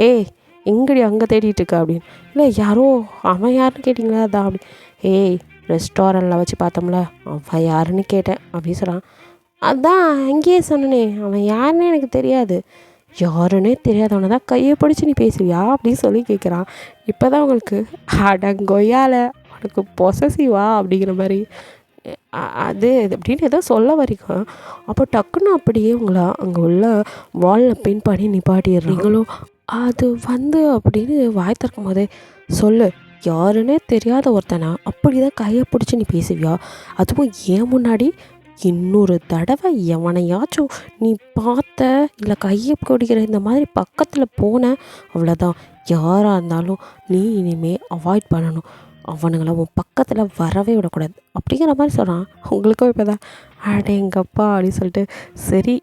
ஏய் எங்கடி அங்கே தேடிட்டு இருக்கா அப்படின்னு. இல்லை யாரோ அவன் யாருன்னு கேட்டிங்களா அதான் அப்படி. ஏய் ரெஸ்டாரண்ட்டில் வச்சு பார்த்தோம்ல அவன் யாருன்னு கேட்டேன் அப்படின்னு சொல்கிறான். அதான் அங்கேயே சொன்னனே அவன் யாருன்னு எனக்கு தெரியாது. யாருன்னே தெரியாதவனை தான் கையை பிடிச்சி நீ பேசுவியா அப்படின்னு சொல்லி கேட்குறான். இப்போ தான் உங்களுக்கு அடங்கொய்யால உனக்கு பொசசிவா அப்படிங்கிற மாதிரி அது அப்படின்னு ஏதோ சொல்ல வரைக்கும். அப்போ டக்குன்னு அப்படியே உங்களை அங்கே உள்ள வாலில் பின் பண்ணி நிப்பாட்டிடுறீங்களோ. அது வந்து அப்படின்னு வாய் திறக்கும் போதே சொல்லு, யாருன்னே தெரியாத ஒருத்தனா அப்படி தான் கையை பிடிச்சி நீ பேசுவியா, அதுவும் ஏன் முன்னாடி? இன்னொரு தடவை எவனையாச்சும் நீ பார்த்த இல்லை கையை பிடிக்கிற இந்த மாதிரி பக்கத்தில் போன அவ்வளோதான், யாராக இருந்தாலும் நீ இனிமேல் அவாய்ட் பண்ணணும், அவனுங்களை உன் பக்கத்தில் வரவே விடக்கூடாது அப்படிங்கிற மாதிரி சொல்கிறான். உங்களுக்கும் இப்போ தான் அடேங்கப்பா அப்படின்னு சொல்லிட்டு சரி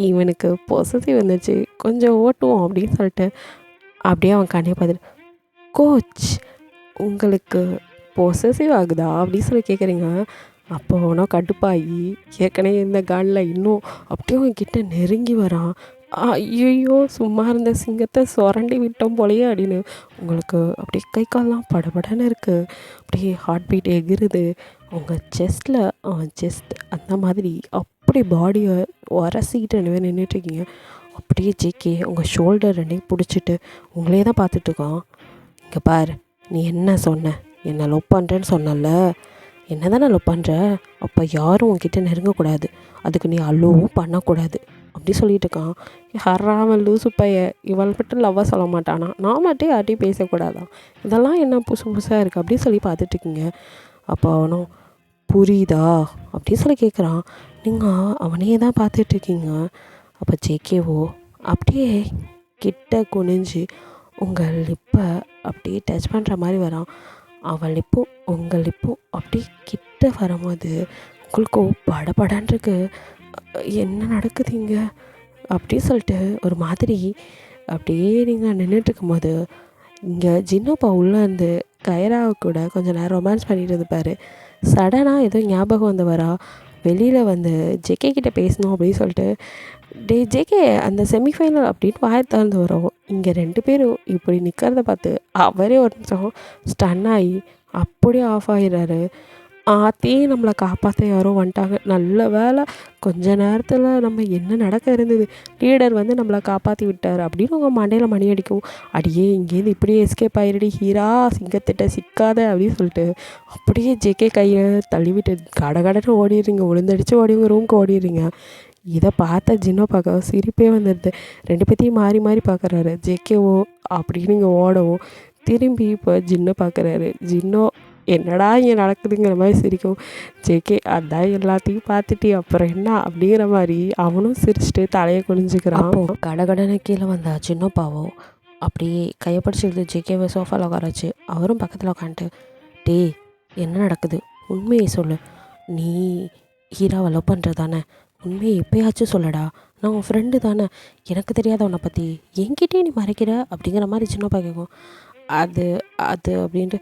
இவனுக்கு பொசசிவ் வந்துச்சு கொஞ்சம் ஓட்டுவோம் அப்படின்னு சொல்லிட்டு அப்படியே அவன் கண்ணே பார்த்துட்டு, கோச் உங்களுக்கு பொசசிவ் ஆகுதா அப்படின்னு சொல்லி கேட்குறீங்க. அப்போ அவனோ கடுப்பாகி ஏற்கனவே இந்த காலில் இன்னும் அப்படியே அவன்கிட்ட நெருங்கி வரான். ஐயோ சும்மா இருந்த சிங்கத்தை சுரண்டி விட்டோம் போலையே அப்படின்னு உங்களுக்கு அப்படியே கை கால்லாம் படபடன்னு இருக்குது. அப்படியே ஹார்ட் பீட் எகிருது உங்கள் செஸ்ட்டில். அவன் செஸ்ட் அந்த மாதிரி அப்படி பாடியை உரசிக்கிட்டு 2 பேர் நின்றுட்டுருக்கீங்க. அப்படியே ஜேகே உங்கள் ஷோல்டர் 2 பிடிச்சிட்டு உங்களே தான் பார்த்துட்ருக்கான். இங்கே பார், நீ என்ன சொன்ன, என்னை லவ் பண்ணுறேன்னு சொன்னல, என்ன தானே லவ் பண்ணுற, அப்போ யாரும் உன்கிட்ட நெருங்கக்கூடாது, அதுக்கு நீ அலோவும் பண்ணக்கூடாது அப்படி சொல்லிட்டு இருக்கான். ஹராமல் லூசு பைய, இவள் மட்டும் லவ்வாக சொல்ல மாட்டானா, நான் மட்டும் யார்ட்டையும் பேசக்கூடாதான், இதெல்லாம் என்ன புதுசு புதுசாக இருக்குது அப்படி சொல்லி பார்த்துட்ருக்கீங்க. அப்போ அவனும் புரியுதா அப்படின்னு சொல்லி கேட்குறான். நீங்கள் அவனையே தான் பார்த்துட்ருக்கீங்க. அப்போ ஜேகேவோ அப்படியே கிட்ட குனிஞ்சு உங்கள் லிப்பை அப்படியே டச் பண்ணுற மாதிரி வரான். அவள் லிப்பும் உங்கள் லிப்பும் அப்படியே கிட்ட வரும்போது உங்களுக்கு படபடன்றிருக்கு. என்ன நடக்குதுங்க அப்படி சொல்லிட்டு ஒரு மாதிரி அப்படியே நீங்கள் நின்றுட்டுருக்கும் போது இங்கே ஜின்னோப்பா உள்ளேருந்து கைராவை கூட கொஞ்சம் நேரம் ரொமான்ஸ் பண்ணிட்டு இருப்பார். சடனாக ஏதோ ஞாபகம் வந்து வரா, வெளியில் வந்து ஜேகே கிட்டே பேசணும் அப்படின்னு சொல்லிட்டு, டே ஜேகே அந்த செமிஃபைனல் அப்படின்னு வாயை திறந்து வரும். இங்கே 2 பேரும் இப்படி நிற்கிறத பார்த்து அவரே ஒரு நிமிஷம் ஸ்டன் ஆகி அப்படியே ஆஃப் ஆகிடுறாரு. ஆத்தையும் நம்மளை காப்பாற்ற யாரோ வந்துட்டாங்க, நல்ல வேலை கொஞ்ச நேரத்தில் நம்ம என்ன நடக்க இருந்தது, லீடர் வந்து நம்மளை காப்பாற்றி விட்டார் அப்படின்னு உங்கள் மண்டையில் மணி அடிக்கும். அடியே இங்கேருந்து இப்படியே எஸ்கேப் ஆகிடுடி ஹீரா, சிங்கத்திட்ட சிக்காத அப்படின்னு சொல்லிட்டு அப்படியே ஜேகே கையை தள்ளிவிட்டு கடகடன்னு ஓடிடுறீங்க, விழுந்தடிச்சு ஓடி உங்கள் ரூமுக்கு ஓடிடுறீங்க. இதை பார்த்த ஜின்னோ பார்க்க சிரிப்பே வந்துடுது. 2 பேத்தையும் மாறி மாறி பார்க்குறாரு. ஜேகேவோ அப்படின்னு இங்கே ஓடவும் திரும்பி இப்போ ஜின்னோ பார்க்குறாரு. ஜின்னோ என்னடா இங்கே நடக்குதுங்கிற மாதிரி சிரிக்கும். ஜேகே அதான் எல்லாத்தையும் பார்த்துட்டு அப்புறம் என்ன அப்படிங்கிற மாதிரி அவனும் சிரிச்சுட்டு தலையை குனிஞ்சுக்கிறான். அப்போ கடகடனை கீழே வந்தா சின்னப்பாவோ அப்படியே கையை பிடிச்சிருந்து ஜேகேவை சோஃபாவில் உட்காராச்சு. அவரும் பக்கத்தில் உட்காந்துட்டு, டே என்ன நடக்குது, உண்மையை சொல்லு, நீ ஹீராவை லவ் பண்ணுறதானே, உண்மையை எப்பயாச்சும் சொல்லடா, நான் உன் ஃப்ரெண்டு தானே, எனக்கு தெரியாத உன்னை பற்றி என்கிட்டே நீ மறைக்கிற அப்படிங்கிற மாதிரி சின்னப்பா கேட்கும். அது அது அப்படின்ட்டு,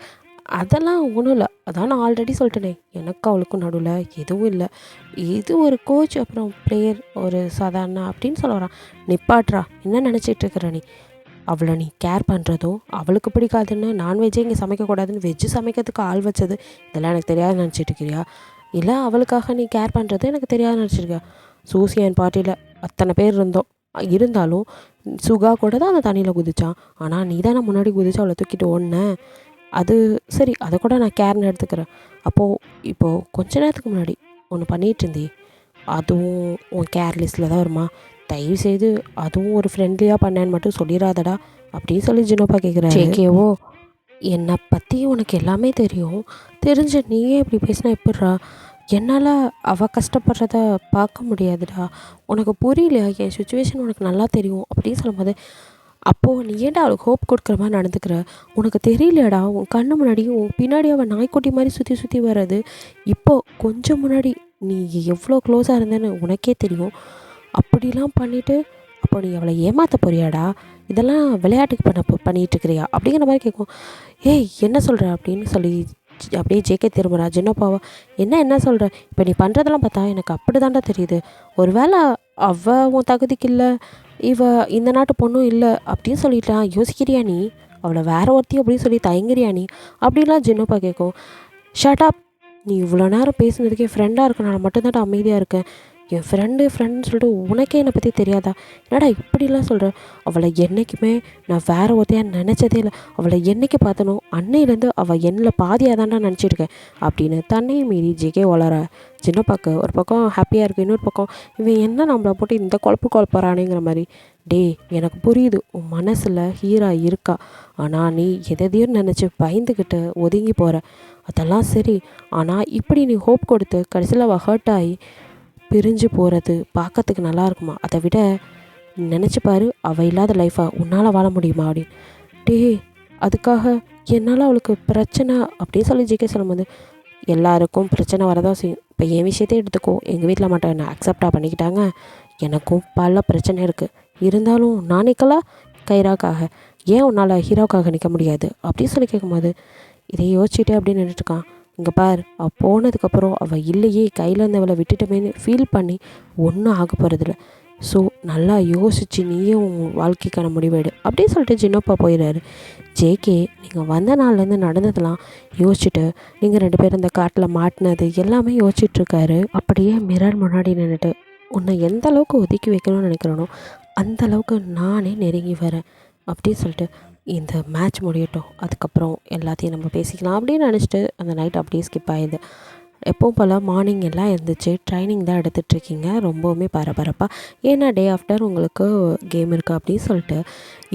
அதெல்லாம் ஒன்றும் இல்லை, அதான் நான் ஆல்ரெடி சொல்லிட்டேனே, எனக்கு அவளுக்கும் நடுவில் எதுவும் இல்லை, இது ஒரு கோச் அப்புறம் பிளேயர் ஒரு சாதாரண அப்படின்னு சொல்ல வரான். நிப்பாட்றா, என்ன நினச்சிட்டு இருக்கிற நீ, அவளை நீ கேர் பண்ணுறதும், அவளுக்கு பிடிக்காதுன்னு நான்வெஜ்ஜே இங்கே சமைக்கக்கூடாதுன்னு வெஜ்ஜு சமைக்கிறதுக்கு ஆள் வச்சது, இதெல்லாம் எனக்கு தெரியாது நினச்சிட்டு இருக்கிறியா? இல்லை அவளுக்காக நீ கேர் பண்ணுறது எனக்கு தெரியாது நினச்சிருக்கியா? சூசி என் பார்ட்டியில் அத்தனை பேர் இருந்தோம், இருந்தாலும் சுகா கூட தான் அந்த தண்ணியில் குதிச்சான். ஆனால் நீ தானே முன்னாடி குதிச்சு அவளை தூக்கிட்டு ஓடின. அது சரி, அதை கூட நான் கேர்னு எடுத்துக்கிறேன். இப்போது கொஞ்ச நேரத்துக்கு முன்னாடி ஒன்று பண்ணிகிட்டு இருந்தே, அதுவும் உன் கேர் லிஸ்ட்டில் தான் வருமா? தயவுசெய்து அதுவும் ஒரு ஃப்ரெண்ட்லியாக பண்ணேன்னு மட்டும் சொல்லிடாதடா அப்படின்னு சொல்லி ஜினோப்பா கேட்குறாரு. ஜேகேவோ, என்னை பற்றி உனக்கு எல்லாமே தெரியும், தெரிஞ்ச நீயே இப்படி பேசினா எப்படிரா? என்னால் அவள் கஷ்டப்படுறத பார்க்க முடியாதுடா. உனக்கு புரியலையா? என் சுச்சுவேஷன் உனக்கு நல்லா தெரியும் அப்படின்னு சொல்லும்போது, அப்போது நீ ஏன்டா அவளுக்கு ஹோப் கொடுக்குற மாதிரி நடந்துக்கிற? உனக்கு தெரியலையாடா? உன் கண்ணு முன்னாடி உன் பின்னாடி அவள் நாய்க்குட்டி மாதிரி சுற்றி சுற்றி வர்றது. இப்போது கொஞ்சம் முன்னாடி நீ எவ்வளோ க்ளோஸாக இருந்தேன்னு உனக்கே தெரியும். அப்படிலாம் பண்ணிவிட்டு அப்போ நீ அவளை ஏமாற்ற போறியாடா? இதெல்லாம் விளையாட்டுக்கு பண்ணிகிட்ருக்கிறியா அப்படிங்கிற மாதிரி கேட்கும். ஏய் என்ன சொல்கிற அப்படின்னு சொல்லி அப்படியே ஜேகே திரும்புறா. ஜின்னப்பாவா, என்ன சொல்கிற? இப்போ நீ பண்ணுறதெல்லாம் பார்த்தா எனக்கு அப்படி தாண்டா தெரியுது. ஒரு வேளை அவள் உன் தகுதிக்கு இல்லை, இந்த நாட்டு பொண்ணும் இல்லை அப்படின்னு சொல்லிட்டான் யோசிக்கிறியா நீ? அவளை வேற ஒருத்தி அப்படின்னு சொல்லி தயங்குறியா நீ அப்படின்லாம் ஜின்னப்பா கேட்கும். ஷட்டாப், நீ இவ்வளோ நேரம் பேசுனதுக்கே ஃப்ரெண்டாக இருக்கனால மட்டும்தான்டா அமைதியாக இருக்கேன். என் ஃப்ரெண்டுன்னு சொல்லிட்டு உனக்கே என்னை பற்றி தெரியாதா? என்னடா இப்படிலாம் சொல்கிற? அவளை என்றைக்குமே நான் வேறு ஒருத்தையாக நினச்சதே இல்லை. அவளை என்றைக்கு பார்த்தனோ அன்னையிலேருந்து அவள் என்னில் பாதியாக தான்டா நினச்சிருக்கேன் அப்படின்னு தன்னையும் மீறி ஜிகே வளர. ஜின்னப்பாக்கு ஒரு பக்கம் ஹாப்பியாக இருக்குது, இன்னொரு பக்கம் இவன் என்ன நம்மளை போட்டு இந்த குழப்புறானேங்கிற மாதிரி. டே, எனக்கு புரியுது உன் மனசில் ஹீரா இருக்கா, ஆனால் நீ எதையும் நினச்சி பயந்துக்கிட்டு ஒதுங்கி போகிற. அதெல்லாம் சரி, ஆனால் இப்படி நீ ஹோப் கொடுத்து கடைசியில் அவள் ஹர்ட் ஆகி பிரிஞ்சு போகிறது பார்க்கறதுக்கு நல்லா இருக்குமா? அதை விட நினச்சிப்பாரு, அவள் இல்லாத லைஃபாக உன்னால் வாழ முடியுமா அப்படின்னு. டே, அதுக்காக என்னால் அவளுக்கு பிரச்சனை அப்படின்னு சொல்லி ஜிகே சொல்லும்போது, எல்லாருக்கும் பிரச்சனை வரதான் செய்யும். இப்போ என் விஷயத்தையே எடுத்துக்கோ, எங்கள் வீட்டில் மட்டும் என்ன அக்செப்டாக பண்ணிக்கிட்டாங்க. எனக்கும் பல பிரச்சனை இருக்குது, இருந்தாலும் நான் நிற்கலாம் கைராக்காக, ஏன் உன்னால் ஹீரோக்காக நிற்க முடியாது அப்படின்னு சொல்லி கேட்கும்போது, இதை யோசிச்சுட்டே அப்படின்னு நின்றுட்டுருக்கான். இங்கே பார், அவள் போனதுக்கப்புறம் அவள் இல்லையே, கையில் இருந்தவளை விட்டுட்டமேன்னு ஃபீல் பண்ணி ஒன்றும் ஆக போகிறதில்ல. ஸோ நல்லா யோசித்து நீயே உன் வாழ்க்கைக்கான முடிவெடு அப்படின்னு சொல்லிட்டு ஜின்னப்பா போயிடுறாரு. ஜேகே, நீங்கள் வந்த நாள்லேருந்து நடந்ததெல்லாம் யோசிச்சுட்டு நீங்கள் 2 பேரும் இந்த காட்டில் மாட்டினது எல்லாமே யோசிச்சுட்ருக்காரு. அப்படியே மிரர் முன்னாடி நின்றுட்டு உன்னை எந்த அளவுக்கு ஒதுக்கி வைக்கணும்னு நினைக்கிறேனோ அந்த அளவுக்கு நானே நெருங்கி வரேன் அப்படின்னு சொல்லிட்டு, இந்த மேட்ச் முடியட்டும், அதுக்கப்புறம் எல்லாத்தையும் நம்ம பேசிக்கலாம் அப்படின்னு நினச்சிட்டு அந்த நைட் அப்படியே ஸ்கிப் ஆகிடுது. எப்பவும் போல் மார்னிங் எல்லாம் இருந்துச்சு, ட்ரைனிங் தான் எடுத்துகிட்ருக்கீங்க, ரொம்பவுமே பரபரப்பாக. ஏன்னா டே ஆஃப்டர் உங்களுக்கு கேம் இருக்குது அப்படின்னு சொல்லிட்டு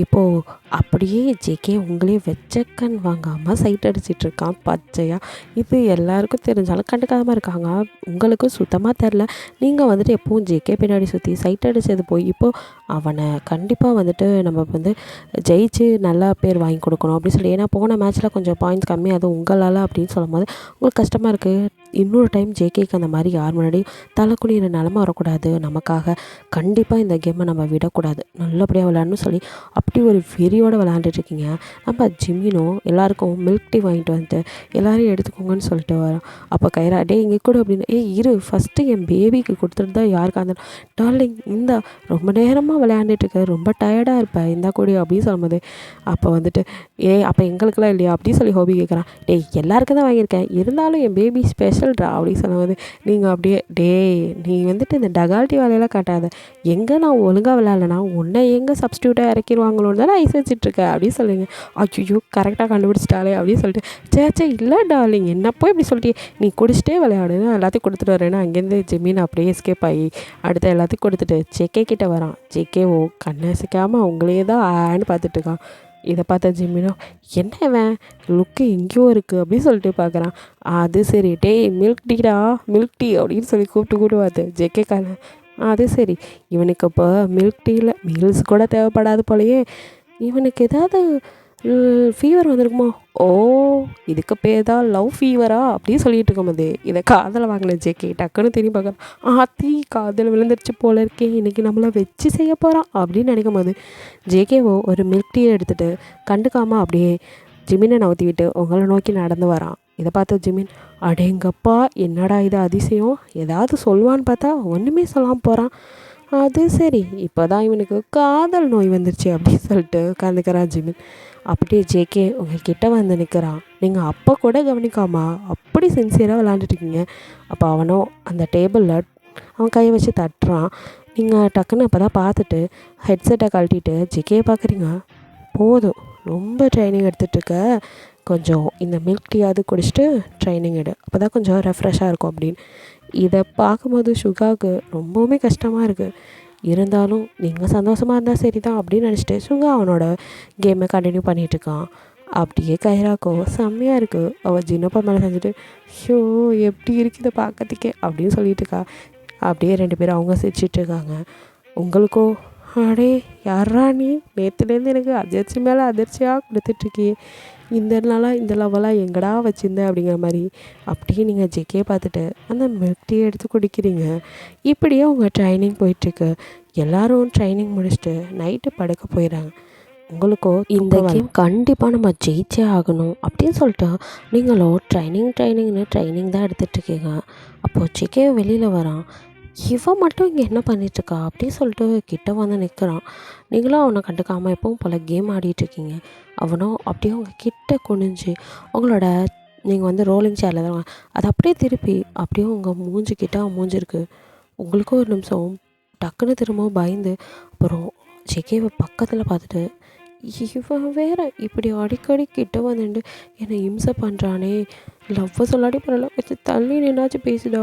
இப்போது அப்படியே ஜேகே உங்களே வெச்சக்கன் வாங்காமல் சைட் அடிச்சிட்ருக்கான் பச்சையாக. இது எல்லாருக்கும் தெரிஞ்சாலும் கண்டுக்காமல் இருக்காங்க, உங்களுக்கு சுத்தமாக தெரில. நீங்கள் வந்துட்டு எப்பவும் ஜேகே பின்னாடி சுற்றி சைட் அடித்தது போய் இப்போது அவனை கண்டிப்பாக வந்துட்டு நம்ம ஜெயிச்சு நல்லா பேர் வாங்கி கொடுக்கணும் அப்படின்னு சொல்லி, ஏன்னா போன மேட்ச்சில் கொஞ்சம் பாயிண்ட்ஸ் கம்மி, அது உங்களால் அப்படின்னு சொல்லும் போது உங்களுக்கு கஷ்டமாக இருக்குது. இன்னொரு டைம் ஜேகேக்கு அந்த மாதிரி யார் முன்னாடி தலைக்குனிகிற நிலமை வரக்கூடாது, நமக்காக கண்டிப்பாக இந்த கேமை நம்ம விடக்கூடாது, நல்லபடியாக விளையாடணும்னு சொல்லி அப்படி ஒரு வெறியோடு விளையாண்டுட்ருக்கீங்க. நம்ம ஜிம்மினும் எல்லாருக்கும் மில்க் டீ வாங்கிட்டு வந்துட்டு எல்லோரையும் எடுத்துக்கோங்கன்னு சொல்லிட்டு வரோம். அப்போ கைரா, டே இங்கே கூட அப்படின்னு, இரு ஃபஸ்ட்டு என் பேபிக்கு கொடுத்துட்டு தான் யாருக்காக இருந்தாலும், டார்லிங் இந்தா ரொம்ப நேரமாக விளையாண்டுட்டுருக்க, ரொம்ப டயர்டாக இருப்பேன், இந்தா கூடி அப்படின்னு சொல்லும்போது, அப்போ வந்துட்டு அப்போ எங்களுக்கெல்லாம் இல்லையா அப்படின்னு சொல்லி ஹோபி கேட்குறான். டே எல்லாருக்கும் தான் வாங்கியிருக்கேன், இருந்தாலும் என் பேபி ஸ்பெஷல்டா அப்படின்னு சொல்லும்போது, நீங்கள் அப்படியே நீ வந்துட்டு இந்த டகால்ட்டி வேலையெல்லாம் காட்டாத, எங்கே நான் ஒழுங்காக விளையாடலனா உன்னை எங்கே சப்ஸ்டியூட்டாக இறக்கிடுவாங்களோன்னு தானே ஐஸ் வச்சுட்ருக்கேன் அப்படின்னு சொல்லுங்க. ஐயோ கரெக்டாக கண்டுபிடிச்சிட்டாலே அப்படின்னு சொல்லிட்டு, சே இல்லை டார்லிங், என்னப்போ இப்படி சொல்லிட்டு நீ குடிச்சிட்டே விளையாடு, நான் எல்லாத்தையும் கொடுத்துட்டு வரேன்னா அங்கேருந்து ஜெமீன் அப்படியே எஸ்கேப் ஆகி அடுத்த எல்லாத்தையும் கொடுத்துட்டு ஜேகே கிட்டே வரான். ஜேகேவோ கண்ணை சிக்காமல் அவங்களே தான் ஆன்னு பார்த்துட்ருக்கான். இதை பார்த்த ஜிம்மினோ, என்ன இவன் லுக்கு எங்கேயோ இருக்குது அப்படின்னு சொல்லிட்டு பார்க்குறான். அது சரி, மில்க் டீடா மில்க் டீ அப்படின்னு சொல்லி கூப்பிட்டு பார்த்து ஜேகே கால. அது சரி, இவனுக்கு இப்போ மில்க் டீயில் மீல்ஸ் கூட தேவைப்படாது போலையே, இவனுக்கு ஏதாவது ஃபீவர் வந்திருக்குமோ? ஓ, இதுக்கு பேர் தான் லவ் ஃபீவரா அப்படின்னு சொல்லிட்டு இருக்கும்போது இதை காதில் வாங்கின ஜேகே டக்குன்னு திரும்பி பார்க்குறான். ஆத்தி காதில் விழுந்துருச்சு போல இருக்கே, இன்றைக்கி நம்மளை வச்சு செய்ய போகிறான் அப்படின்னு நினைக்கும் போது ஜேகேவோ ஒரு மில்க் டீயை எடுத்துகிட்டு கண்டுக்காமல் அப்படியே ஜிமினை நவுத்தி விட்டு உங்களை நோக்கி நடந்து வரான். இதை பார்த்த ஜிமின், அடேங்கப்பா என்னடா இது அதிசயம், ஏதாவது சொல்லுவான்னு பார்த்தா ஒன்றுமே சொல்லாமல் போகிறான். அது சரி, இப்போ தான் இவனுக்கு காதல் நோய் வந்துருச்சு அப்படின்னு சொல்லிட்டு உட்காந்துக்கிறான் ஜிமின். அப்படியே ஜேகே உங்ககிட்ட வந்து நிற்கிறான். நீங்கள் அப்போ கூட கவனிக்காமா அப்படி சின்சியராக விளாண்டுட்ருக்கீங்க. அப்போ அவனும் அந்த டேபிளில் அவன் கையை வச்சு தட்டுறான். நீங்கள் டக்குன்னு அப்போ தான் பார்த்துட்டு ஹெட்செட்டை கழட்டிட்டு ஜேகேயை பார்க்குறீங்க. போதும், ரொம்ப ட்ரைனிங் எடுத்துகிட்ருக்க, கொஞ்சம் இந்த மில்க் டீயாவது குடிச்சிட்டு ட்ரைனிங் எடு, அப்போ தான் கொஞ்சம் ரெஃப்ரெஷ்ஷாக இருக்கும் அப்படின்னு. இதை பார்க்கும்போது சுகாவுக்கு ரொம்பவுமே கஷ்டமாக இருக்குது. இருந்தாலும் நீங்கள் சந்தோஷமாக இருந்தால் சரி தான் அப்படின்னு நினச்சிட்டு சுகா அவனோட கேமை கண்டினியூ பண்ணிகிட்ருக்கான். அப்படியே கைராக்கும் செம்மையாக இருக்குது. அவள் ஜின்னப்பா மேலே செஞ்சுட்டு ஷோ எப்படி இருக்குது பார்க்கறதுக்கே அப்படின்னு சொல்லிட்டு இருக்கா. அப்படியே 2 பேரும் அவங்க சிரிச்சிட்ருக்காங்க. உங்களுக்கோ அடே யாரா நீ, நேற்றுலேருந்து எனக்கு அதிர்ச்சி மேலே அதிர்ச்சியாக கொடுத்துட்ருக்கியே, இந்த நாளாக இந்த லெவலாக எங்கடா வச்சுருந்தேன் அப்படிங்கிற மாதிரி. அப்படியே நீங்கள் ஜெக்கே பார்த்துட்டு அந்த மில்க் டீ எடுத்து குடிக்கிறீங்க. இப்படியே உங்கள் ட்ரைனிங் போயிட்டுருக்கு. எல்லோரும் ட்ரைனிங் முடிச்சுட்டு நைட்டு படுக்க போயிடறாங்க. உங்களுக்கோ இந்த கேம் கண்டிப்பாக நம்ம ஜெயிச்சே ஆகணும் அப்படின்னு சொல்லிட்டு நீங்களும் ட்ரைனிங் தான் எடுத்துகிட்ருக்கீங்க. அப்போது ஜெக்கே வெளியில் வரான். இவன் மட்டும் இங்கே என்ன பண்ணிகிட்ருக்கா அப்படின்னு சொல்லிட்டு கிட்ட வந்து நிற்கிறான். நீங்களும் அவனை கண்டுக்காமல் எப்பவும் போல் கேம் ஆடிட்டுருக்கீங்க. அவனும் அப்படியே உங்கள் கிட்ட குனிஞ்சு உங்களோட நீங்கள் வந்து ரோலிங் சேரில் தான் அதை அப்படியே திருப்பி அப்படியே உங்கள் மூஞ்சிக்கிட்ட அவன் மூஞ்சிருக்கு. உங்களுக்கும் ஒரு நிமிஷம் டக்குன்னு திரும்பவும் பயந்து அப்புறம் ஜெகேவை பக்கத்தில் பார்த்துட்டு இவன் வேற இப்படி அடிக்கடி கிட்ட வந்துட்டு என்னை இம்சை பண்ணுறானே, லவ்வை சொல்லாடி பரவாயில்ல, கொஞ்சம் தள்ளி நின்னாச்சும் பேசுடா,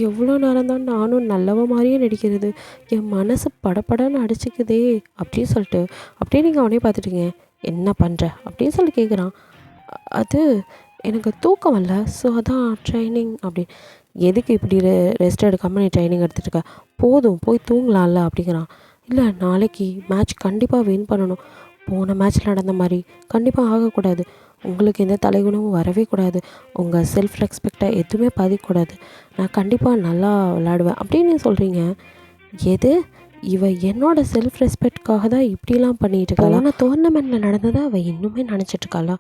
எவ்வளோ நேரம் தான் நானும் நல்லவ மாதிரியே நடிக்கிறது, என் மனசு படப்படன்னு அடிச்சிக்குதே அப்படின்னு சொல்லிட்டு அப்படியே நீங்கள் அவனே பார்த்துட்டீங்க. என்ன பண்ணுற அப்படின்னு சொல்லி கேட்குறான். அது எனக்கு தூக்கம் வரல, ஸோ அதான் ட்ரைனிங் அப்படி. எதுக்கு இப்படி ரெஸ்ட் எடுக்காமல் நீ ட்ரைனிங் எடுத்துகிட்டு இருக்க, போதும் போய் தூங்கலாம்ல அப்படிங்கிறான். இல்லை, நாளைக்கு மேட்ச் கண்டிப்பாக வின் பண்ணணும், போன மேட்ச்சில் நடந்த மாதிரி கண்டிப்பாக ஆகக்கூடாது, உங்களுக்கு எந்த தலைகுணமும் வரவே கூடாது, உங்கள் செல்ஃப் ரெஸ்பெக்டை எதுவுமே பாதிக்கக்கூடாது, நான் கண்டிப்பாக நல்லா விளையாடுவேன் அப்படின்னு சொல்கிறீங்க. எது, இவ என்னோட செல்ஃப் ரெஸ்பெக்ட்காக தான் இப்படிலாம் பண்ணிகிட்டு இருக்காளா? ஆனால் டோர்னமெண்ட்டில் நடந்ததை அவள் இன்னுமே நினச்சிட்ருக்காளா?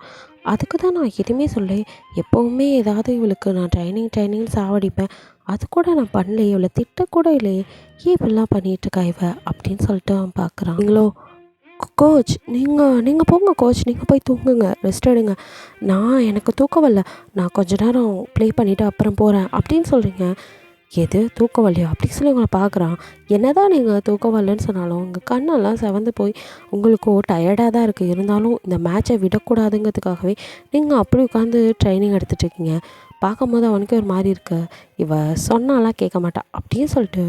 அதுக்கு தான் நான் எதுவுமே சொல்ல, எப்போவுமே ஏதாவது இவளுக்கு நான் ட்ரைனிங் சாவடிப்பேன், அது கூட நான் பண்ணலையே, இவளை திட்டக்கூட இல்லையே, ஏன் இப்படிலாம் பண்ணிகிட்ருக்கா இவ அப்படின்னு சொல்லிட்டு அவன் பார்க்குறான். நீங்களோ கோச், நீங்கள் போங்க கோச், நீங்கள் போய் தூங்குங்க, ரெஸ்ட் எடுங்க, எனக்கு தூக்கம் வரல, நான் கொஞ்ச நேரம் ப்ளே பண்ணிவிட்டு அப்புறம் போகிறேன் அப்படின்னு சொல்கிறீங்க. எது தூக்கம் வரலையா அப்படின்னு சொல்லி உங்களை பார்க்குறான். என்ன தான் நீங்கள் தூக்கம் வரலன்னு சொன்னாலும் உங்கள் கண்ணெல்லாம் செவந்து போய் உங்களுக்கோ டயர்டாக தான் இருக்குது, இருந்தாலும் இந்த மேட்சை விடக்கூடாதுங்கிறதுக்காகவே நீங்கள் அப்படி உட்காந்து ட்ரைனிங் எடுத்துகிட்ருக்கீங்க. பார்க்கும்போது அவனுக்கே ஒரு மாதிரி இருக்கு, இவ சொன்னாலாம் கேட்க மாட்டா அப்படின்னு சொல்லிட்டு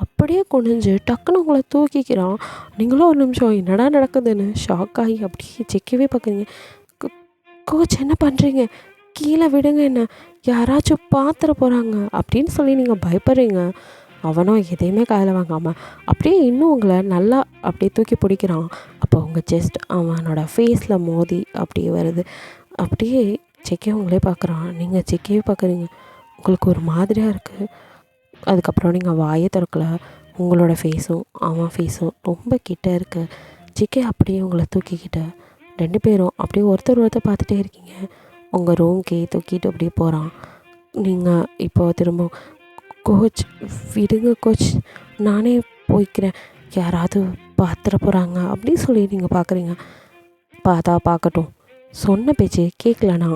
அப்படியே குனிஞ்சு டக்குன்னு உங்களை தூக்கிக்கிறான். நீங்களும் ஒரு நிமிஷம் என்னடா நடக்குதுன்னு ஷாக் ஆகி அப்படியே செக்கவே பார்க்குறீங்க. கோச் என்ன பண்ணுறீங்க, கீழே விடுங்க, என்ன யாராச்சும் பார்த்துட போகிறாங்க அப்படின்னு சொல்லி நீங்கள் பயப்படுறீங்க. அவனும் எதையுமே காதில் வாங்காமல் அப்படியே இன்னும் உங்களை நல்லா அப்படியே தூக்கி பிடிக்கிறான். அப்போ உங்கள் செஸ்ட் அவனோட ஃபேஸில் மோதி அப்படியே வருது. அப்படியே செக்கே உங்களே பார்க்குறான், நீங்கள் செக்கையே பார்க்குறீங்க. உங்களுக்கு ஒரு மாதிரியாக இருக்குது. அதுக்கப்புறம் நீங்கள் வாயை திறக்கலை, உங்களோட ஃபேஸும் அவன் ஃபேஸும் ரொம்ப கிட்ட இருக்குது. செக்கே அப்படியே உங்களை தூக்கிக்கிட்ட 2 பேரும் அப்படியே ஒருத்தர் பார்த்துட்டே இருக்கீங்க. உங்கள் ரூம்கே தூக்கிட்டு அப்படியே போகிறான். நீங்கள் இப்போ திரும்ப கோச் விடுங்க கோச், நானே போய்க்கிறேன், யாராவது பார்த்துட போகிறாங்க அப்படின்னு சொல்லி நீங்கள் பார்க்குறீங்க. பார்த்தா பார்க்கட்டும், சொன்ன பேச்சு கேட்கலனா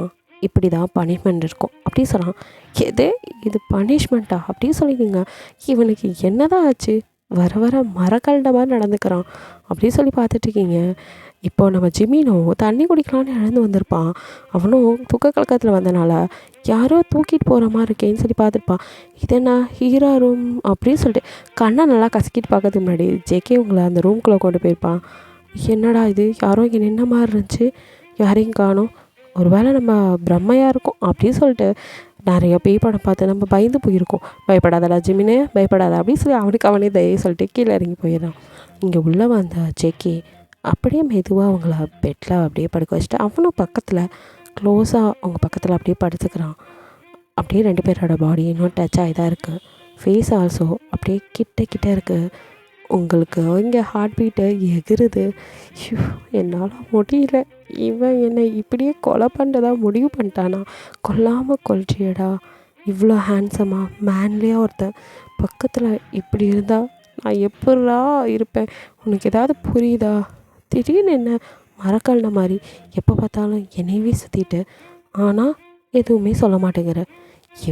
இப்படி தான் பனிஷ்மெண்ட் இருக்கும் அப்படி சொன்னான். எது இது பனிஷ்மெண்ட்டா அப்படின்னு சொல்லிங்க. இவனுக்கு என்ன தான் ஆச்சு, வர மரக்கல்ட மாதிரி நடந்துக்கிறான் அப்படின்னு சொல்லி பார்த்துட்ருக்கீங்க. இப்போ நம்ம ஜிமினும் தண்ணி குடிக்கலான்னு இழந்து வந்திருப்பான். அவனும் தூக்க கலக்கத்தில் வந்தனால யாரோ தூக்கிட்டு போகிற மாதிரி இருக்கேன்னு சொல்லி பார்த்துருப்பான். இது என்ன ஹீரோ ரூம் அப்படின்னு சொல்லிட்டு கண்ணை நல்லா கசக்கிட்டு பார்க்கறதுக்கு முன்னாடி ஜேகே உங்களை அந்த ரூம்குள்ளே கொண்டு போயிருப்பான். என்னடா இது, யாரோ இங்கே நின்ன மாதிரி இருந்துச்சு, யாரையும் காணோம், ஒரு வேளை நம்ம பிரம்மையாக இருக்கும் அப்படின்னு சொல்லிட்டு நிறைய பேய் படம் பார்த்து நம்ம பயந்து போயிருக்கோம். பயப்படாதடா ஜிமினே, பயப்படாத அப்படின்னு சொல்லி அவனே தயவு சொல்லிட்டு கீழே இறங்கி போயிடறான். இங்கே உள்ளே வந்த ஜேகே அப்படியே மெதுவாக அவங்கள பெட்டில் அப்படியே படுக்க வச்சுட்டு அவனும் பக்கத்தில் க்ளோஸாக அவங்க பக்கத்தில் அப்படியே படுத்துக்கிறான். அப்படியே 2 பேரோட பாடி இன்னும் டச் ஆகி தான் இருக்குது. ஃபேஸ் ஆல்சோ அப்படியே கிட்ட இருக்குது. உங்களுக்கு இங்கே ஹார்ட் பீட்டு எகிறுது. என்னால் முடியல, இவன் என்னை இப்படியே கொலை பண்ணுறதா முடிவு பண்ணிட்டானா, கொல்லாமல் கொல்றியடா, இவ்வளோ ஹேண்ட்ஸமாக மேன்லியாக ஒருத்தன் பக்கத்தில் இப்படி இருந்தால் நான் எப்பட்றா இருப்பேன்? உனக்கு ஏதாவது புரியுதா? திடீர்னு என்ன மரக்கழுன மாதிரி எப்போ பார்த்தாலும் என்னையவே சுற்றிட்டு, ஆனால் எதுவுமே சொல்ல மாட்டேங்கிற.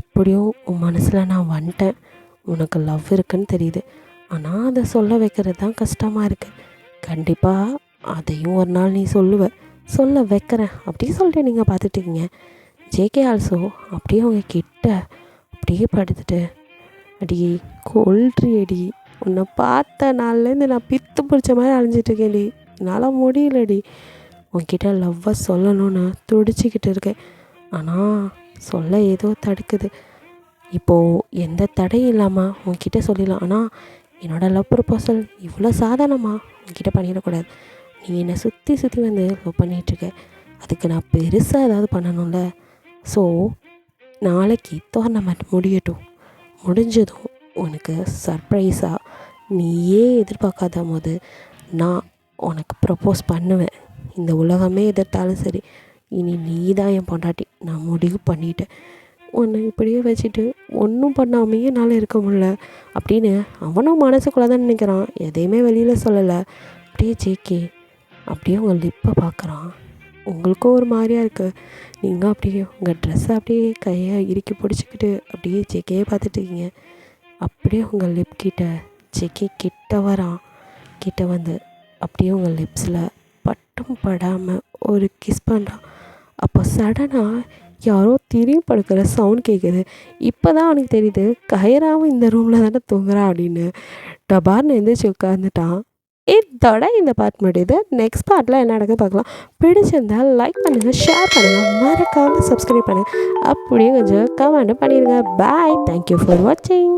எப்படியோ உன் மனசில் நான் வந்துட்டேன். உனக்கு லவ் இருக்குன்னு தெரியுது. ஆனால் அதை சொல்ல வைக்கிறது தான் கஷ்டமாக இருக்குது. கண்டிப்பாக அதையும் ஒரு நாள் நீ சொல்ல வைக்கிறேன் அப்படின்னு சொல்லிட்டு நீங்கள் பார்த்துட்டுருக்கீங்க. ஜேகே ஆல்சோ அப்படியே அவங்க கிட்ட அப்படியே படுத்துட்டு, அடி கொல்றியடி, உன்னை பார்த்த நாள்லேருந்து நான் பித்து பிடிச்ச மாதிரி அலைஞ்சிட்ருக்கேன்டி, என்னால் முடியலடி, உன்கிட்ட லவ்வை சொல்லணும்னு துடிச்சிக்கிட்டு இருக்கேன். ஆனால் சொல்ல ஏதோ தடுக்குது. இப்போது எந்த தடையும் இல்லாமல் உன்கிட்ட சொல்லிடலாம். ஆனால் என்னோடய லவ் ப்ரப்போசல் இவ்வளோ சாதாரணமாக உன்கிட்ட பண்ணிடக்கூடாது. நீ என்னை சுற்றி வந்து லவ் பண்ணிகிட்ருக்க. அதுக்கு நான் பெருசாக ஏதாவது பண்ணணும்ல. ஸோ நாளைக்கு டோர்னமெண்ட் முடியட்டும். முடிஞ்சதும் உனக்கு சர்ப்ரைஸாக நீயே எதிர்பார்க்காத போது நான் உனக்கு ப்ரப்போஸ் பண்ணுவேன். இந்த உலகமே எதிர்த்தாலும் சரி, இனி நீ தான் என் பொண்டாட்டி, நான் முடிவு பண்ணிட்டேன். உன்னை இப்படியே வச்சுட்டு ஒன்றும் பண்ணாமையே என்னால் இருக்க முடியல அப்படின்னு அவனும் மனசுக்குள்ளே தான் நினைக்கிறான். எதையுமே வெளியில் சொல்லலை. அப்படியே ஜேகே அப்படியே உங்கள் லிப்பை பார்க்குறான். உங்களுக்கும் ஒரு மாதிரியாக இருக்குது. நீங்கள் அப்படியே உங்கள் ட்ரெஸ்ஸை அப்படியே கையை இறுக்கி பிடிச்சிக்கிட்டு அப்படியே ஜேக்கையே பார்த்துட்ருக்கீங்க. அப்படியே உங்கள் லிப் கிட்ட ஜேகே கிட்ட வரான். கிட்ட வந்து அப்படியே உங்கள் லிப்ஸில் பட்டும் படாமல் ஒரு கிஸ் பண்ணுறான். அப்போ சடனாக யாரோ திரும்பி படுக்கிற சவுண்ட் கேட்குது. இப்போ தான் அவனுக்கு தெரியுது கைராவும் இந்த ரூமில் தானே தூங்குறான் அப்படின்னு. டபார்னு எழுந்திரிச்சு உட்காந்துட்டான். இதோட இந்த பார்ட் முடியுது. நெக்ஸ்ட் பார்ட்டில் என்ன நடக்குது பார்க்கலாம். பிடிச்சிருந்தால் லைக் பண்ணுங்கள், ஷேர் பண்ணுங்கள், மறக்காமல் சப்ஸ்கிரைப் பண்ணுங்கள், அப்படியே கொஞ்சம் கமெண்ட் பண்ணிடுங்க. பாய், தேங்க்யூ ஃபார் வாட்சிங்.